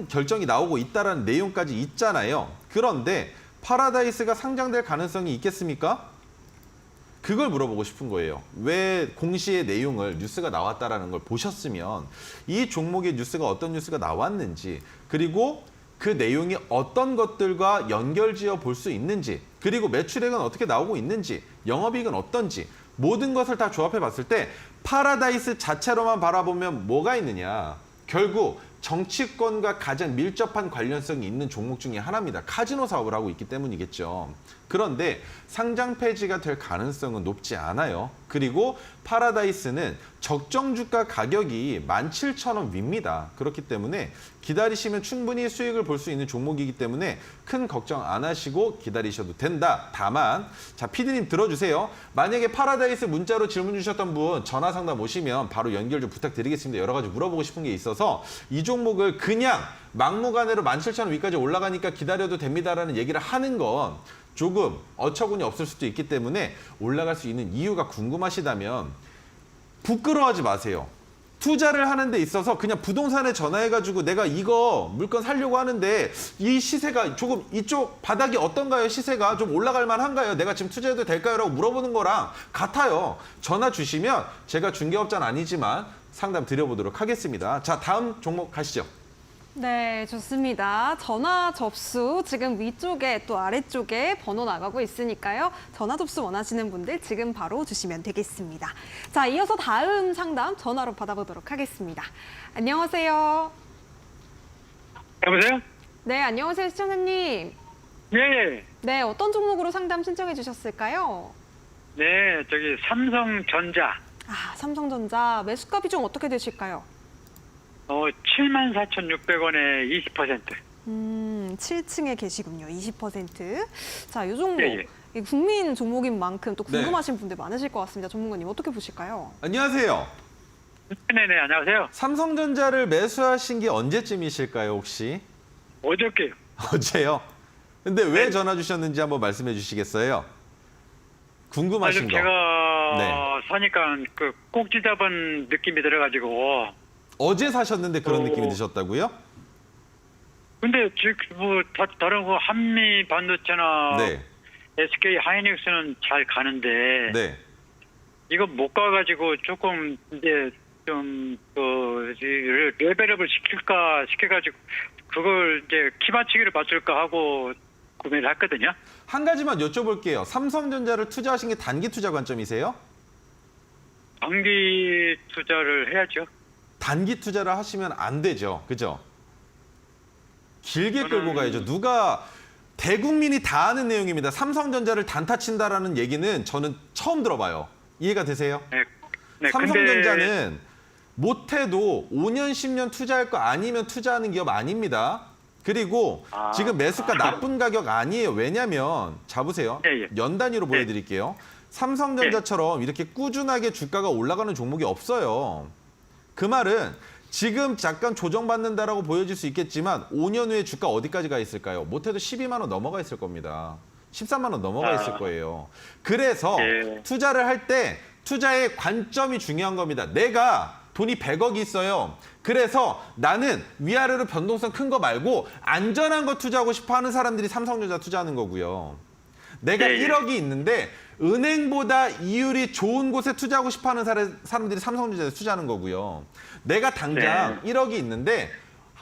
결정이 나오고 있다라는 내용까지 있잖아요. 그런데 파라다이스가 상장될 가능성이 있겠습니까? 그걸 물어보고 싶은 거예요. 왜 공시의 내용을 뉴스가 나왔다라는 걸 보셨으면 이 종목의 뉴스가 어떤 뉴스가 나왔는지 그리고 그 내용이 어떤 것들과 연결지어 볼 수 있는지 그리고 매출액은 어떻게 나오고 있는지 영업이익은 어떤지 모든 것을 다 조합해 봤을 때 파라다이스 자체로만 바라보면 뭐가 있느냐. 결국 정치권과 가장 밀접한 관련성이 있는 종목 중에 하나입니다. 카지노 사업을 하고 있기 때문이겠죠. 그런데 상장 폐지가 될 가능성은 높지 않아요. 그리고 파라다이스는 적정 주가 가격이 17,000원 위입니다. 그렇기 때문에 기다리시면 충분히 수익을 볼 수 있는 종목이기 때문에 큰 걱정 안 하시고 기다리셔도 된다. 다만 자, 피디님 들어주세요. 만약에 파라다이스 문자로 질문 주셨던 분 전화 상담 오시면 바로 연결 좀 부탁드리겠습니다. 여러 가지 물어보고 싶은 게 있어서 이 종목을 그냥 막무가내로 17,000원 위까지 올라가니까 기다려도 됩니다라는 얘기를 하는 건 조금 어처구니 없을 수도 있기 때문에 올라갈 수 있는 이유가 궁금하시다면 부끄러워하지 마세요. 투자를 하는 데 있어서 그냥 부동산에 전화해가지고 내가 이거 물건 사려고 하는데 이 시세가 조금 이쪽 바닥이 어떤가요? 시세가 좀 올라갈 만한가요? 내가 지금 투자해도 될까요? 라고 물어보는 거랑 같아요. 전화 주시면 제가 중개업자는 아니지만 상담 드려보도록 하겠습니다. 자, 다음 종목 가시죠. 네, 좋습니다. 전화 접수 지금 위쪽에 또 아래쪽에 번호 나가고 있으니까요. 전화 접수 원하시는 분들 지금 바로 주시면 되겠습니다. 자, 이어서 다음 상담 전화로 받아보도록 하겠습니다. 안녕하세요. 여보세요? 네, 안녕하세요, 시청자님. 예. 네, 어떤 종목으로 상담 신청해 주셨을까요? 네, 저기 삼성전자. 아, 삼성전자 매수가 비중 어떻게 되실까요? 74,600원에 20%. 7층에 계시군요. 20%. 자, 이 종목 예. 이 국민 종목인 만큼 또 네. 궁금하신 분들 많으실 것 같습니다. 전문가님 어떻게 보실까요? 안녕하세요. 네네, 안녕하세요. 삼성전자를 매수하신 게 언제쯤이실까요, 혹시? 어저께요. 어제요? 근데 왜 네. 전화 주셨는지 한번 말씀해 주시겠어요? 궁금하신 거. 제가 네. 사니까 그 꼭지 잡은 느낌이 들어가지고. 어제 사셨는데 그런 느낌이 드셨다고요? 근데 지금 뭐 다른 거 한미 반도체나 네. SK 하이닉스는 잘 가는데 네. 이거 못 가가지고 조금 이제 좀 레벨업을 시켜가지고 그걸 이제 키맞추기를 맞출까 하고 구매를 했거든요. 한 가지만 여쭤볼게요. 삼성전자를 투자하신 게 단기 투자 관점이세요? 장기 투자를 해야죠. 단기 투자를 하시면 안 되죠. 그죠? 길게 저는- 끌고 가야죠. 누가 대국민이 다 아는 내용입니다. 삼성전자를 단타 친다라는 얘기는 저는 처음 들어봐요. 이해가 되세요? 네, 삼성전자는 못해도 5년, 10년 투자할 거 아니면 투자하는 기업 아닙니다. 그리고 지금 매수가 나쁜 가격 아니에요. 왜냐면 잡으세요. 예. 연 단위로 보여드릴게요. 삼성전자처럼 이렇게 꾸준하게 주가가 올라가는 종목이 없어요. 그 말은 지금 잠깐 조정받는다라고 보여질 수 있겠지만 5년 후에 주가 어디까지 가 있을까요? 못해도 12만 원 넘어가 있을 겁니다. 13만 원 넘어가 있을 거예요. 그래서 예. 투자를 할 때 투자의 관점이 중요한 겁니다. 내가 돈이 100억이 있어요. 그래서 나는 위아래로 변동성 큰 거 말고 안전한 거 투자하고 싶어 하는 사람들이 삼성전자 투자하는 거고요. 내가 예. 1억이 있는데 은행보다 이율이 좋은 곳에 투자하고 싶어 하는 사람들이 삼성전자에 투자하는 거고요. 내가 당장 1억이 있는데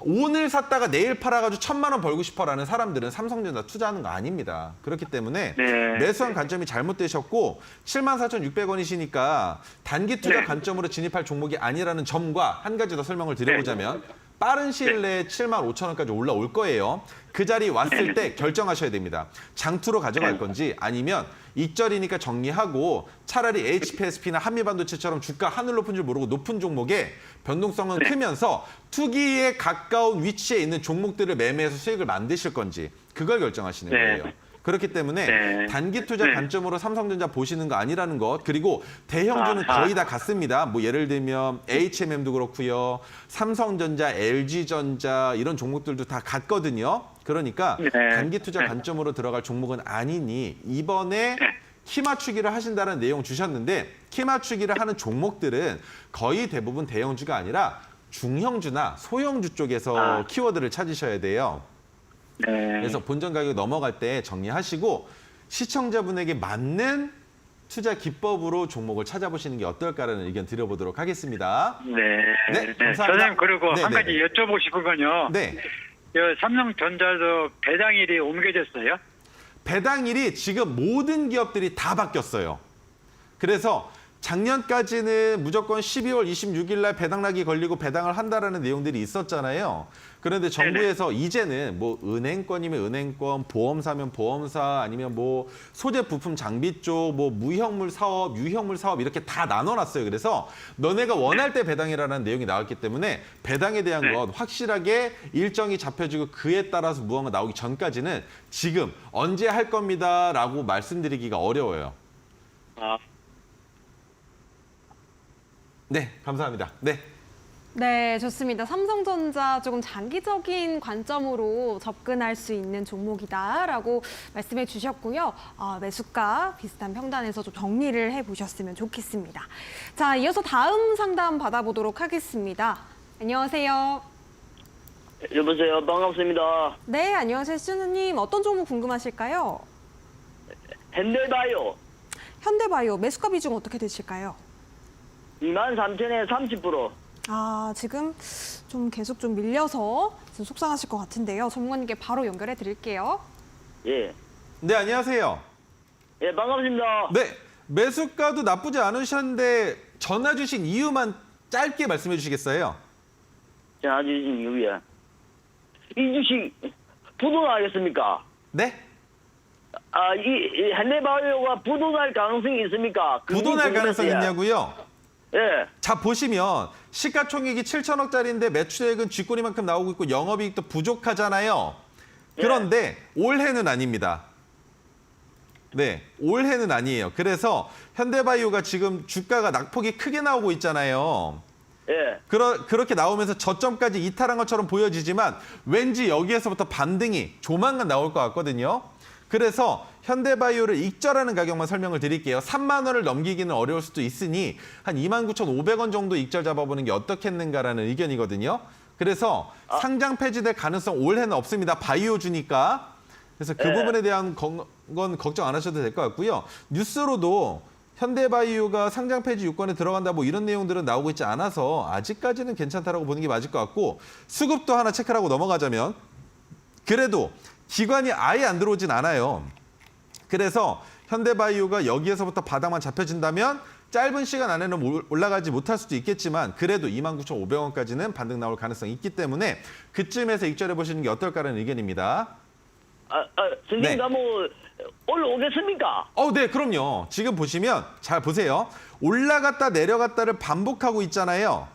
오늘 샀다가 내일 팔아가지고 1,000만 원 벌고 싶어라는 사람들은 삼성전자 투자하는 거 아닙니다. 그렇기 때문에 네. 매수한 관점이 잘못되셨고 74,600원이시니까 단기 투자 네. 관점으로 진입할 종목이 아니라는 점과 한 가지 더 설명을 드려보자면 빠른 시일 내에 75,000원까지 올라올 거예요. 그 자리 왔을 때 결정하셔야 됩니다. 장투로 가져갈 건지 아니면 익절이니까 정리하고 차라리 HPSP나 한미반도체처럼 주가 하늘 높은 줄 모르고 높은 종목에 변동성은 크면서 투기에 가까운 위치에 있는 종목들을 매매해서 수익을 만드실 건지 그걸 결정하시는 네. 거예요. 그렇기 때문에 네. 단기 투자 네. 관점으로 삼성전자 보시는 거 아니라는 것, 그리고 대형주는 아하. 거의 다 같습니다. 뭐 예를 들면 HMM도 그렇고요. 삼성전자, LG전자 이런 종목들도 다 같거든요. 그러니까 네. 단기 투자 네. 관점으로 들어갈 종목은 아니니 이번에 키 맞추기를 하신다는 내용 주셨는데 키 맞추기를 하는 종목들은 거의 대부분 대형주가 아니라 중형주나 소형주 쪽에서 키워드를 찾으셔야 돼요. 네. 그래서 본전 가격 넘어갈 때 정리하시고 시청자분에게 맞는 투자 기법으로 종목을 찾아보시는 게 어떨까라는 의견 드려보도록 하겠습니다. 네. 감사합니다. 선생님, 그리고 네, 한 네. 가지 여쭤보고 싶은 건요. 네, 삼성전자도 배당일이 옮겨졌어요? 배당일이 지금 모든 기업들이 다 바뀌었어요. 그래서 작년까지는 무조건 12월 26일 날 배당락이 걸리고 배당을 한다라는 내용들이 있었잖아요. 그런데 정부에서 이제는 뭐 은행권이면 은행권, 보험사면 보험사, 아니면 뭐 소재 부품 장비 쪽, 뭐 무형물 사업, 유형물 사업 이렇게 다 나눠놨어요. 그래서 너네가 원할 때 배당이라는 내용이 나왔기 때문에 배당에 대한 네. 건 확실하게 일정이 잡혀지고 그에 따라서 무언가 나오기 전까지는 지금 언제 할 겁니다라고 말씀드리기가 어려워요. 아, 네, 감사합니다. 네. 네, 좋습니다. 삼성전자 조금 장기적인 관점으로 접근할 수 있는 종목이다라고 말씀해 주셨고요. 매수가 비슷한 평단에서 좀 정리를 해보셨으면 좋겠습니다. 자, 이어서 다음 상담 받아보도록 하겠습니다. 안녕하세요. 여보세요. 반갑습니다. 네, 안녕하세요. 시청자님. 어떤 종목 궁금하실까요? 현대바이오 현대바이오 매수가 비중 어떻게 되실까요? 23,000에 30%. 지금 좀 계속 좀 밀려서 좀 속상하실 것 같은데요. 전문가님께 바로 연결해 드릴게요. 예. 네, 안녕하세요. 예, 반갑습니다. 네, 매수가도 나쁘지 않으셨는데 전화 주신 이유만 짧게 말씀해 주시겠어요? 전화 주신 이후에. 이 주식 부도나겠습니까? 네? 이 현대바이오가 부도날 가능성이 있습니까? 부도날 가능성 있냐고요? 예. 자, 보시면 시가총액이 7천억짜리인데 매출액은 쥐꼬리만큼 나오고 있고 영업이익도 부족하잖아요. 그런데 올해는 아닙니다. 네, 올해는 아니에요. 그래서 현대바이오가 지금 주가가 낙폭이 크게 나오고 있잖아요. 예. 그렇게 나오면서 저점까지 이탈한 것처럼 보여지지만 왠지 여기에서부터 반등이 조만간 나올 것 같거든요. 그래서 현대바이오를 익절하는 가격만 설명을 드릴게요. 3만 원을 넘기기는 어려울 수도 있으니 한 29,500원 정도 익절 잡아보는 게 어떻겠는가라는 의견이거든요. 그래서 상장 폐지될 가능성 올해는 없습니다. 바이오주니까. 그래서 그 부분에 대한 건 걱정 안 하셔도 될 것 같고요. 뉴스로도 현대바이오가 상장 폐지 유권에 들어간다 뭐 이런 내용들은 나오고 있지 않아서 아직까지는 괜찮다라고 보는 게 맞을 것 같고 수급도 하나 체크를 하고 넘어가자면 그래도 기관이 아예 안 들어오진 않아요. 그래서 현대바이오가 여기에서부터 바닥만 잡혀진다면 짧은 시간 안에는 올라가지 못할 수도 있겠지만 그래도 29,500원까지는 반등 나올 가능성이 있기 때문에 그쯤에서 익절해 보시는 게 어떨까라는 의견입니다. 선생님, 네. 나 뭐 올라오겠습니까? 네, 그럼요. 지금 보시면 잘 보세요. 올라갔다 내려갔다를 반복하고 있잖아요.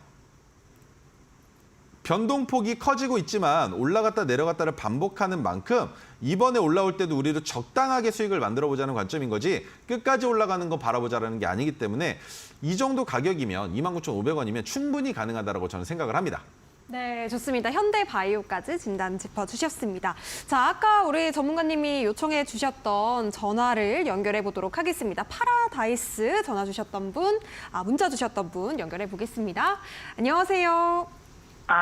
변동폭이 커지고 있지만 올라갔다 내려갔다를 반복하는 만큼 이번에 올라올 때도 우리도 적당하게 수익을 만들어보자는 관점인 거지 끝까지 올라가는 거 바라보자라는 게 아니기 때문에 이 정도 가격이면 29,500원이면 충분히 가능하다고 저는 생각을 합니다. 네, 좋습니다. 현대바이오까지 진단 짚어주셨습니다. 자, 아까 우리 전문가님이 요청해 주셨던 전화를 연결해 보도록 하겠습니다. 파라다이스 전화 주셨던 분, 문자 주셨던 분 연결해 보겠습니다. 안녕하세요.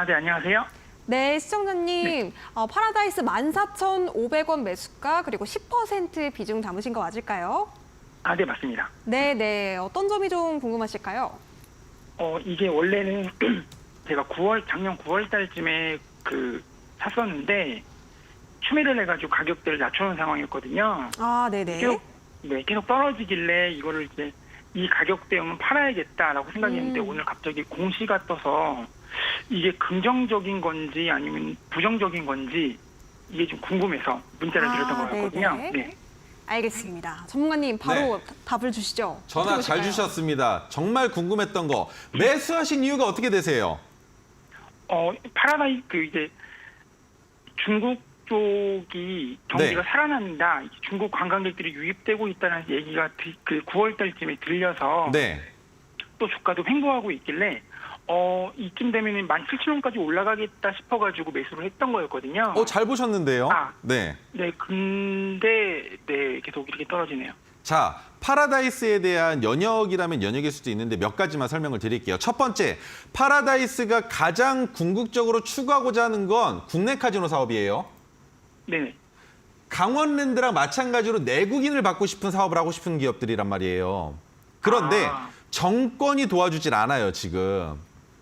네, 안녕하세요. 네, 시청자님. 파라다이스 14,500원 매수가 그리고 10% 비중 담으신 거 맞을까요? 네, 맞습니다. 네. 어떤 점이 좀 궁금하실까요? 이게 원래는 제가 작년 9월 달쯤에 샀었는데 추매를 해가지고 가격대를 낮춰놓은 상황이었거든요. 네네. 계속 떨어지길래 이거를 이제 이 가격대면 팔아야겠다라고 생각했는데 오늘 갑자기 공시가 떠서 이게 긍정적인 건지 아니면 부정적인 건지 이게 좀 궁금해서 문자를 드렸던 거였거든요. 네네. 네. 알겠습니다. 전문가님 바로 네. 답을 주시죠. 전화 어떻게 잘 보실까요? 주셨습니다. 정말 궁금했던 거. 매수하신 이유가 어떻게 되세요? 파라다이스 이제 중국 쪽이 경기가 네. 살아난다. 중국 관광객들이 유입되고 있다는 얘기가 9월 달쯤에 들려서 네. 또 주가도 횡보하고 있길래 이쯤 되면은 17,000원까지 올라가겠다 싶어가지고 매수를 했던 거였거든요. 잘 보셨는데요. 네. 네, 근데 계속 이렇게 떨어지네요. 자, 파라다이스에 대한 연역이라면 연역일 수도 있는데 몇 가지만 설명을 드릴게요. 첫 번째, 파라다이스가 가장 궁극적으로 추구하고자 하는 건 국내 카지노 사업이에요. 네. 강원랜드랑 마찬가지로 내국인을 받고 싶은 사업을 하고 싶은 기업들이란 말이에요. 그런데 정권이 도와주질 않아요, 지금.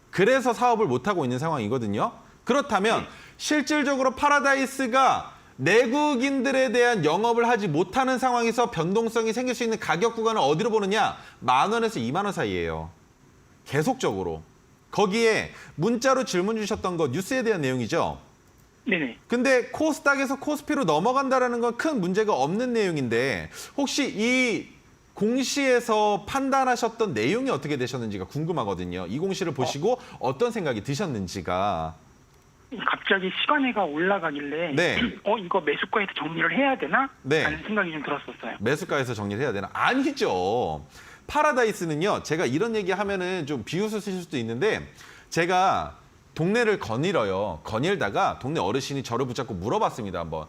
그래서 사업을 못하고 있는 상황이거든요. 그렇다면 실질적으로 파라다이스가 내국인들에 대한 영업을 하지 못하는 상황에서 변동성이 생길 수 있는 가격 구간을 어디로 보느냐? 10,000원에서 20,000원 사이예요. 계속적으로. 거기에 문자로 질문 주셨던 거 뉴스에 대한 내용이죠. 네네. 근데 코스닥에서 코스피로 넘어간다라는 건 큰 문제가 없는 내용인데 혹시 이 공시에서 판단하셨던 내용이 어떻게 되셨는지가 궁금하거든요. 이 공시를 보시고 어떤 생각이 드셨는지가. 갑자기 시간외가 올라가길래 네. 이거 매수가에서 정리를 해야 되나? 네. 라는 생각이 좀 들었었어요. 매수가에서 정리를 해야 되나? 아니죠. 파라다이스는요. 제가 이런 얘기 하면은 좀 비웃으실 수도 있는데 제가 동네를 거닐어요. 거닐다가 동네 어르신이 저를 붙잡고 물어봤습니다. 한번.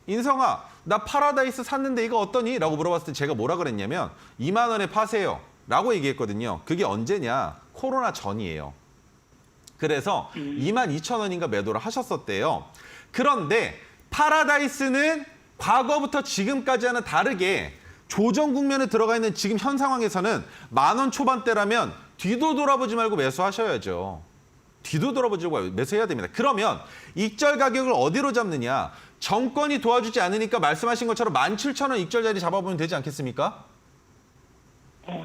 인성아, 나 파라다이스 샀는데 이거 어떠니? 라고 물어봤을 때 제가 뭐라 그랬냐면 2만 원에 파세요. 라고 얘기했거든요. 그게 언제냐? 코로나 전이에요. 그래서 2만 2천 원인가 매도를 하셨었대요. 그런데 파라다이스는 과거부터 지금까지와는 다르게 조정 국면에 들어가 있는 지금 현 상황에서는 10,000원 초반대라면 뒤도 돌아보지 말고 매수하셔야죠. 뒤도 돌아보지 말고 매수해야 됩니다. 그러면 익절 가격을 어디로 잡느냐? 정권이 도와주지 않으니까 말씀하신 것처럼 17,000원 익절 자리 잡아보면 되지 않겠습니까?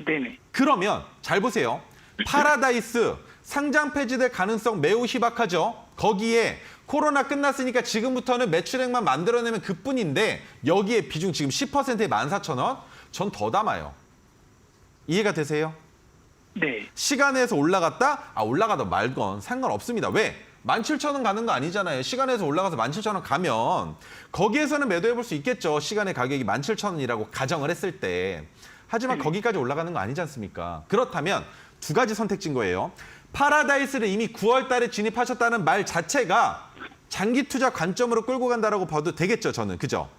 네네. 그러면 잘 보세요. 파라다이스 상장 폐지될 가능성 매우 희박하죠. 거기에 코로나 끝났으니까 지금부터는 매출액만 만들어내면 그뿐인데 여기에 비중 지금 10%에 14,000원? 전 더 담아요. 이해가 되세요? 네. 시간에서 올라갔다? 올라가다 말건 상관없습니다. 왜? 17,000원 가는 거 아니잖아요. 시간에서 올라가서 17,000원 가면 거기에서는 매도해 볼 수 있겠죠. 시간의 가격이 17,000원이라고 가정을 했을 때. 하지만 거기까지 올라가는 거 아니지 않습니까? 그렇다면 두 가지 선택지인 거예요. 파라다이스를 이미 9월 달에 진입하셨다는 말 자체가 장기 투자 관점으로 끌고 간다라고 봐도 되겠죠, 저는. 그죠?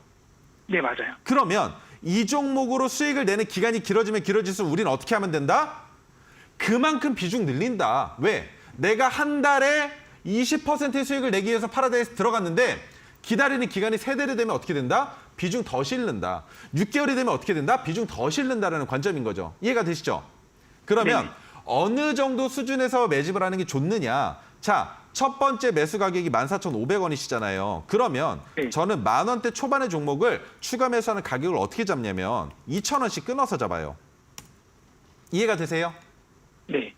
네, 맞아요. 그러면 이 종목으로 수익을 내는 기간이 길어지면 길어질수록 우리는 어떻게 하면 된다? 그만큼 비중 늘린다. 왜? 내가 한 달에 20%의 수익을 내기 위해서 파라다이스 들어갔는데 기다리는 기간이 3달이 되면 어떻게 된다? 비중 더 실른다. 6개월이 되면 어떻게 된다? 비중 더 실른다라는 관점인 거죠. 이해가 되시죠? 그러면 네. 어느 정도 수준에서 매집을 하는 게 좋느냐? 자, 첫 번째 매수 가격이 14,500원이시잖아요. 그러면 네. 저는 10,000원대 초반의 종목을 추가 매수하는 가격을 어떻게 잡냐면 2,000원씩 끊어서 잡아요. 이해가 되세요? 네.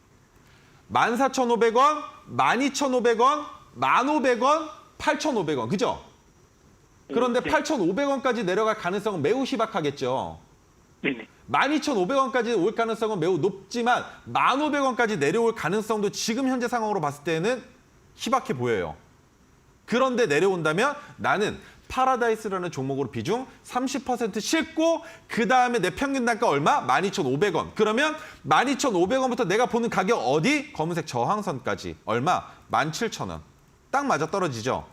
14,500원, 12,500원, 1,500원, 8,500원. 그죠? 그런데 네. 8,500원까지 내려갈 가능성은 매우 희박하겠죠. 네네. 12,500원까지 올 가능성은 매우 높지만 1,500원까지 내려올 가능성도 지금 현재 상황으로 봤을 때는 희박해 보여요. 그런데 내려온다면 나는 파라다이스라는 종목으로 비중 30% 싣고 그 다음에 내 평균 단가 얼마? 12,500원. 그러면 12,500원부터 내가 보는 가격 어디? 검은색 저항선까지. 얼마? 17,000원. 딱 맞아 떨어지죠?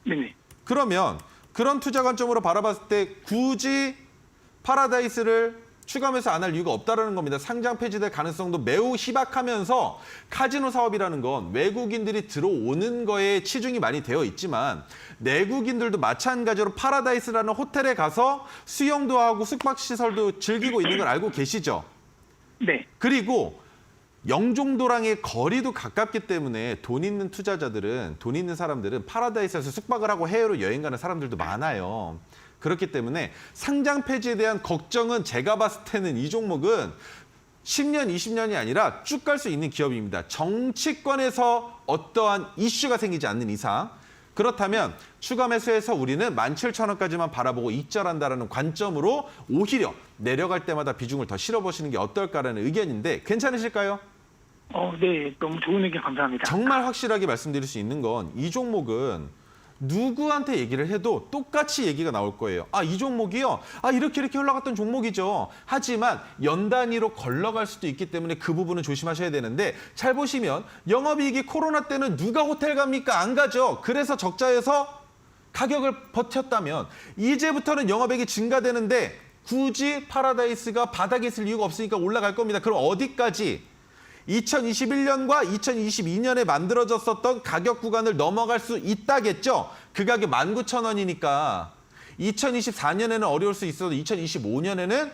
네네. 그러면 그런 투자 관점으로 바라봤을 때 굳이 파라다이스를 추가 매수 안 할 이유가 없다는 겁니다. 상장 폐지될 가능성도 매우 희박하면서 카지노 사업이라는 건 외국인들이 들어오는 거에 치중이 많이 되어 있지만 내국인들도 마찬가지로 파라다이스라는 호텔에 가서 수영도 하고 숙박시설도 즐기고 있는 걸 알고 계시죠? 네. 그리고 영종도랑의 거리도 가깝기 때문에 돈 있는 투자자들은, 돈 있는 사람들은 파라다이스에서 숙박을 하고 해외로 여행 가는 사람들도 많아요. 그렇기 때문에 상장 폐지에 대한 걱정은 제가 봤을 때는 이 종목은 10년, 20년이 아니라 쭉 갈 수 있는 기업입니다. 정치권에서 어떠한 이슈가 생기지 않는 이상. 그렇다면 추가 매수해서 우리는 17,000원까지만 바라보고 익절한다는 관점으로 오히려 내려갈 때마다 비중을 더 실어보시는 게 어떨까라는 의견인데 괜찮으실까요? 네. 너무 좋은 의견 감사합니다. 정말 확실하게 말씀드릴 수 있는 건 이 종목은 누구한테 얘기를 해도 똑같이 얘기가 나올 거예요. 이 종목이요? 이렇게 흘러갔던 종목이죠. 하지만 연 단위로 걸러갈 수도 있기 때문에 그 부분은 조심하셔야 되는데 잘 보시면 영업이익이 코로나 때는 누가 호텔 갑니까? 안 가죠. 그래서 적자에서 가격을 버텼다면 이제부터는 영업이익이 증가되는데 굳이 파라다이스가 바닥에 있을 이유가 없으니까 올라갈 겁니다. 그럼 어디까지? 2021년과 2022년에 만들어졌었던 가격 구간을 넘어갈 수 있다겠죠. 그 가격 19,000원이니까 2024년에는 어려울 수 있어도 2025년에는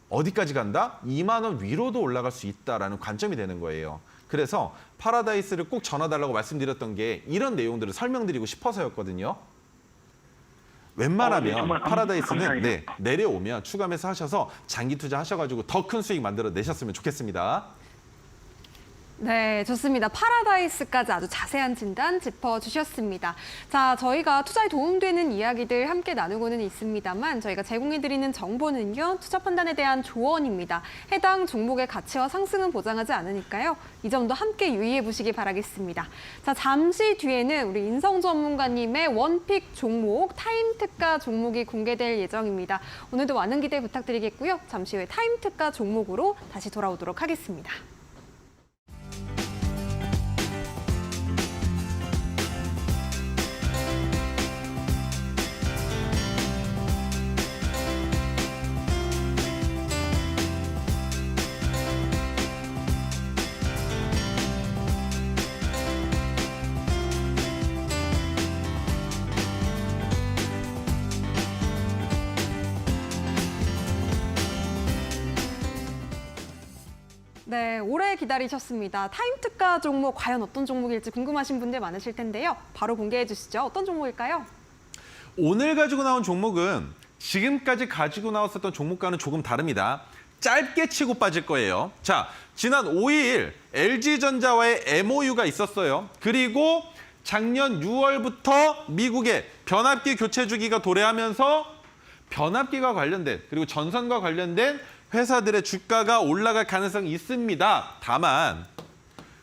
어디까지 간다? 2만 원 위로도 올라갈 수 있다라는 관점이 되는 거예요. 그래서 파라다이스를 꼭 전화달라고 말씀드렸던 게 이런 내용들을 설명드리고 싶어서였거든요. 웬만하면 정말 파라다이스는 감사해요. 내려오면 추가 매수 하셔서 장기 투자 하셔가지고 더 큰 수익 만들어 내셨으면 좋겠습니다. 네, 좋습니다. 파라다이스까지 아주 자세한 진단 짚어주셨습니다. 자, 저희가 투자에 도움되는 이야기들 함께 나누고는 있습니다만 저희가 제공해드리는 정보는요, 투자 판단에 대한 조언입니다. 해당 종목의 가치와 상승은 보장하지 않으니까요. 이 점도 함께 유의해 보시기 바라겠습니다. 자, 잠시 뒤에는 우리 인성 전문가님의 원픽 종목, 타임 특가 종목이 공개될 예정입니다. 오늘도 많은 기대 부탁드리겠고요. 잠시 후에 타임 특가 종목으로 다시 돌아오도록 하겠습니다. 네, 오래 기다리셨습니다. 타임 특가 종목 과연 어떤 종목일지 궁금하신 분들 많으실 텐데요. 바로 공개해 주시죠. 어떤 종목일까요? 오늘 가지고 나온 종목은 지금까지 가지고 나왔었던 종목과는 조금 다릅니다. 짧게 치고 빠질 거예요. 자, 지난 5일 LG전자와의 MOU가 있었어요. 그리고 작년 6월부터 미국의 변압기 교체 주기가 도래하면서 변압기와 관련된 그리고 전선과 관련된 회사들의 주가가 올라갈 가능성이 있습니다. 다만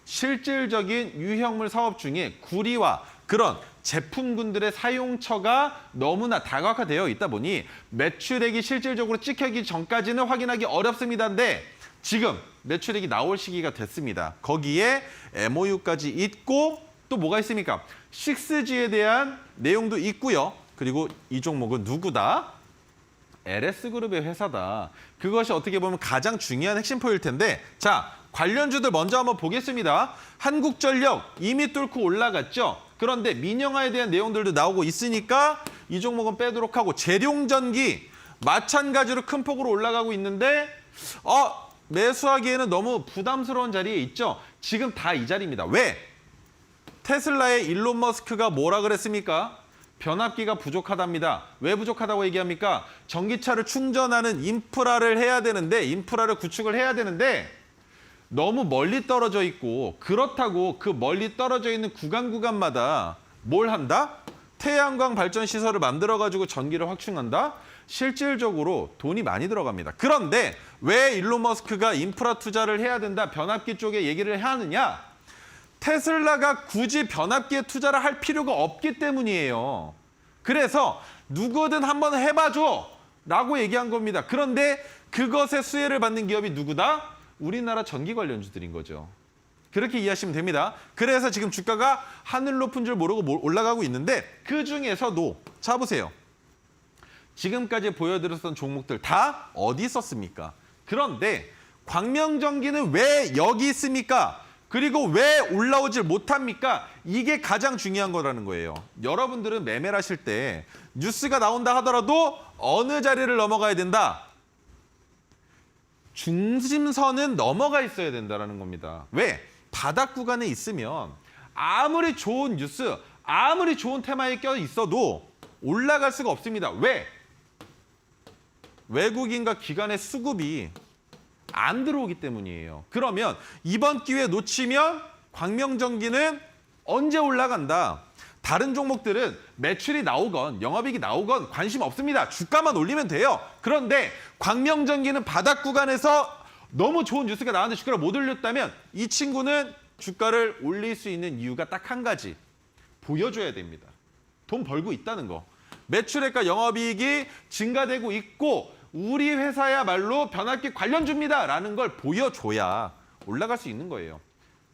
실질적인 유형물 사업 중에 구리와 그런 제품군들의 사용처가 너무나 다각화되어 있다 보니 매출액이 실질적으로 찍히기 전까지는 확인하기 어렵습니다인데 지금 매출액이 나올 시기가 됐습니다. 거기에 MOU까지 있고 또 뭐가 있습니까? 6G에 대한 내용도 있고요. 그리고 이 종목은 누구다? LS그룹의 회사다. 그것이 어떻게 보면 가장 중요한 핵심 포인트일 텐데 자, 관련주들 먼저 한번 보겠습니다. 한국전력 이미 뚫고 올라갔죠. 그런데 민영화에 대한 내용들도 나오고 있으니까 이 종목은 빼도록 하고 재룡전기 마찬가지로 큰 폭으로 올라가고 있는데 매수하기에는 너무 부담스러운 자리에 있죠. 지금 다 이 자리입니다. 왜? 테슬라의 일론 머스크가 뭐라 그랬습니까? 변압기가 부족하답니다. 왜 부족하다고 얘기합니까? 전기차를 충전하는 인프라를 해야 되는데 인프라를 구축을 해야 되는데 너무 멀리 떨어져 있고 그렇다고 그 멀리 떨어져 있는 구간마다 뭘 한다? 태양광 발전 시설을 만들어가지고 전기를 확충한다? 실질적으로 돈이 많이 들어갑니다. 그런데 왜 일론 머스크가 인프라 투자를 해야 된다? 변압기 쪽에 얘기를 해야 하느냐? 테슬라가 굳이 변압기에 투자를 할 필요가 없기 때문이에요. 그래서 누구든 한번 해봐줘 라고 얘기한 겁니다. 그런데 그것의 수혜를 받는 기업이 누구다? 우리나라 전기 관련주들인 거죠. 그렇게 이해하시면 됩니다. 그래서 지금 주가가 하늘 높은 줄 모르고 올라가고 있는데 그중에서도 자 보세요. 지금까지 보여드렸던 종목들 다 어디 있었습니까? 그런데 광명전기는 왜 여기 있습니까? 그리고 왜 올라오질 못합니까? 이게 가장 중요한 거라는 거예요. 여러분들은 매매를 하실 때 뉴스가 나온다 하더라도 어느 자리를 넘어가야 된다? 중심선은 넘어가 있어야 된다는 겁니다. 왜? 바닥 구간에 있으면 아무리 좋은 뉴스, 아무리 좋은 테마에 껴 있어도 올라갈 수가 없습니다. 왜? 외국인과 기관의 수급이 안 들어오기 때문이에요. 그러면 이번 기회 놓치면 광명전기는 언제 올라간다? 다른 종목들은 매출이 나오건 영업이익이 나오건 관심 없습니다. 주가만 올리면 돼요. 그런데 광명전기는 바닥 구간에서 너무 좋은 뉴스가 나왔는데 주가를 못 올렸다면 이 친구는 주가를 올릴 수 있는 이유가 딱 한 가지. 보여줘야 됩니다. 돈 벌고 있다는 거. 매출액과 영업이익이 증가되고 있고 우리 회사야말로 변압기 관련주입니다라는 걸 보여줘야 올라갈 수 있는 거예요.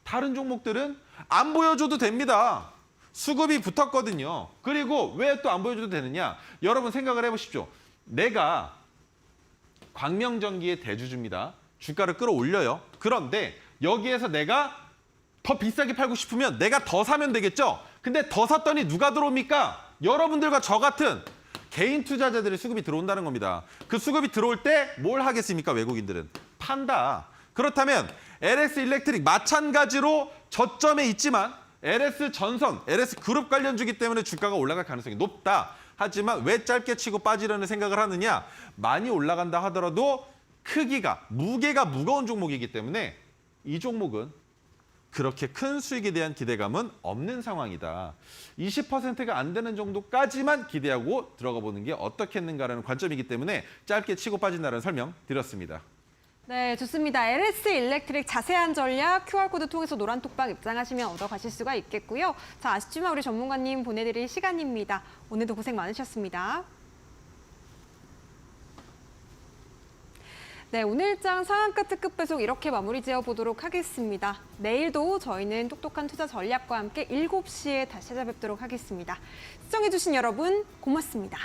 다른 종목들은 안 보여줘도 됩니다. 수급이 붙었거든요. 그리고 왜 또 안 보여줘도 되느냐? 여러분 생각을 해보십시오. 내가 광명전기의 대주주입니다. 주가를 끌어올려요. 그런데 여기에서 내가 더 비싸게 팔고 싶으면 내가 더 사면 되겠죠? 근데 더 샀더니 누가 들어옵니까? 여러분들과 저 같은 개인 투자자들의 수급이 들어온다는 겁니다. 그 수급이 들어올 때 뭘 하겠습니까? 외국인들은 판다. 그렇다면 LS 일렉트릭 마찬가지로 저점에 있지만 LS 전선, LS 그룹 관련주기 때문에 주가가 올라갈 가능성이 높다. 하지만 왜 짧게 치고 빠지려는 생각을 하느냐? 많이 올라간다 하더라도 크기가, 무게가 무거운 종목이기 때문에 이 종목은 그렇게 큰 수익에 대한 기대감은 없는 상황이다. 20%가 안 되는 정도까지만 기대하고 들어가 보는 게 어떻겠는가라는 관점이기 때문에 짧게 치고 빠진다는 설명 드렸습니다. 네, 좋습니다. LS 일렉트릭 자세한 전략 QR코드 통해서 노란톡방 입장하시면 얻어가실 수가 있겠고요. 자, 아쉽지만 우리 전문가님 보내드릴 시간입니다. 오늘도 고생 많으셨습니다. 네, 오늘 일장 상한가 특급 배송 이렇게 마무리 지어보도록 하겠습니다. 내일도 저희는 똑똑한 투자 전략과 함께 7시에 다시 찾아뵙도록 하겠습니다. 시청해주신 여러분 고맙습니다.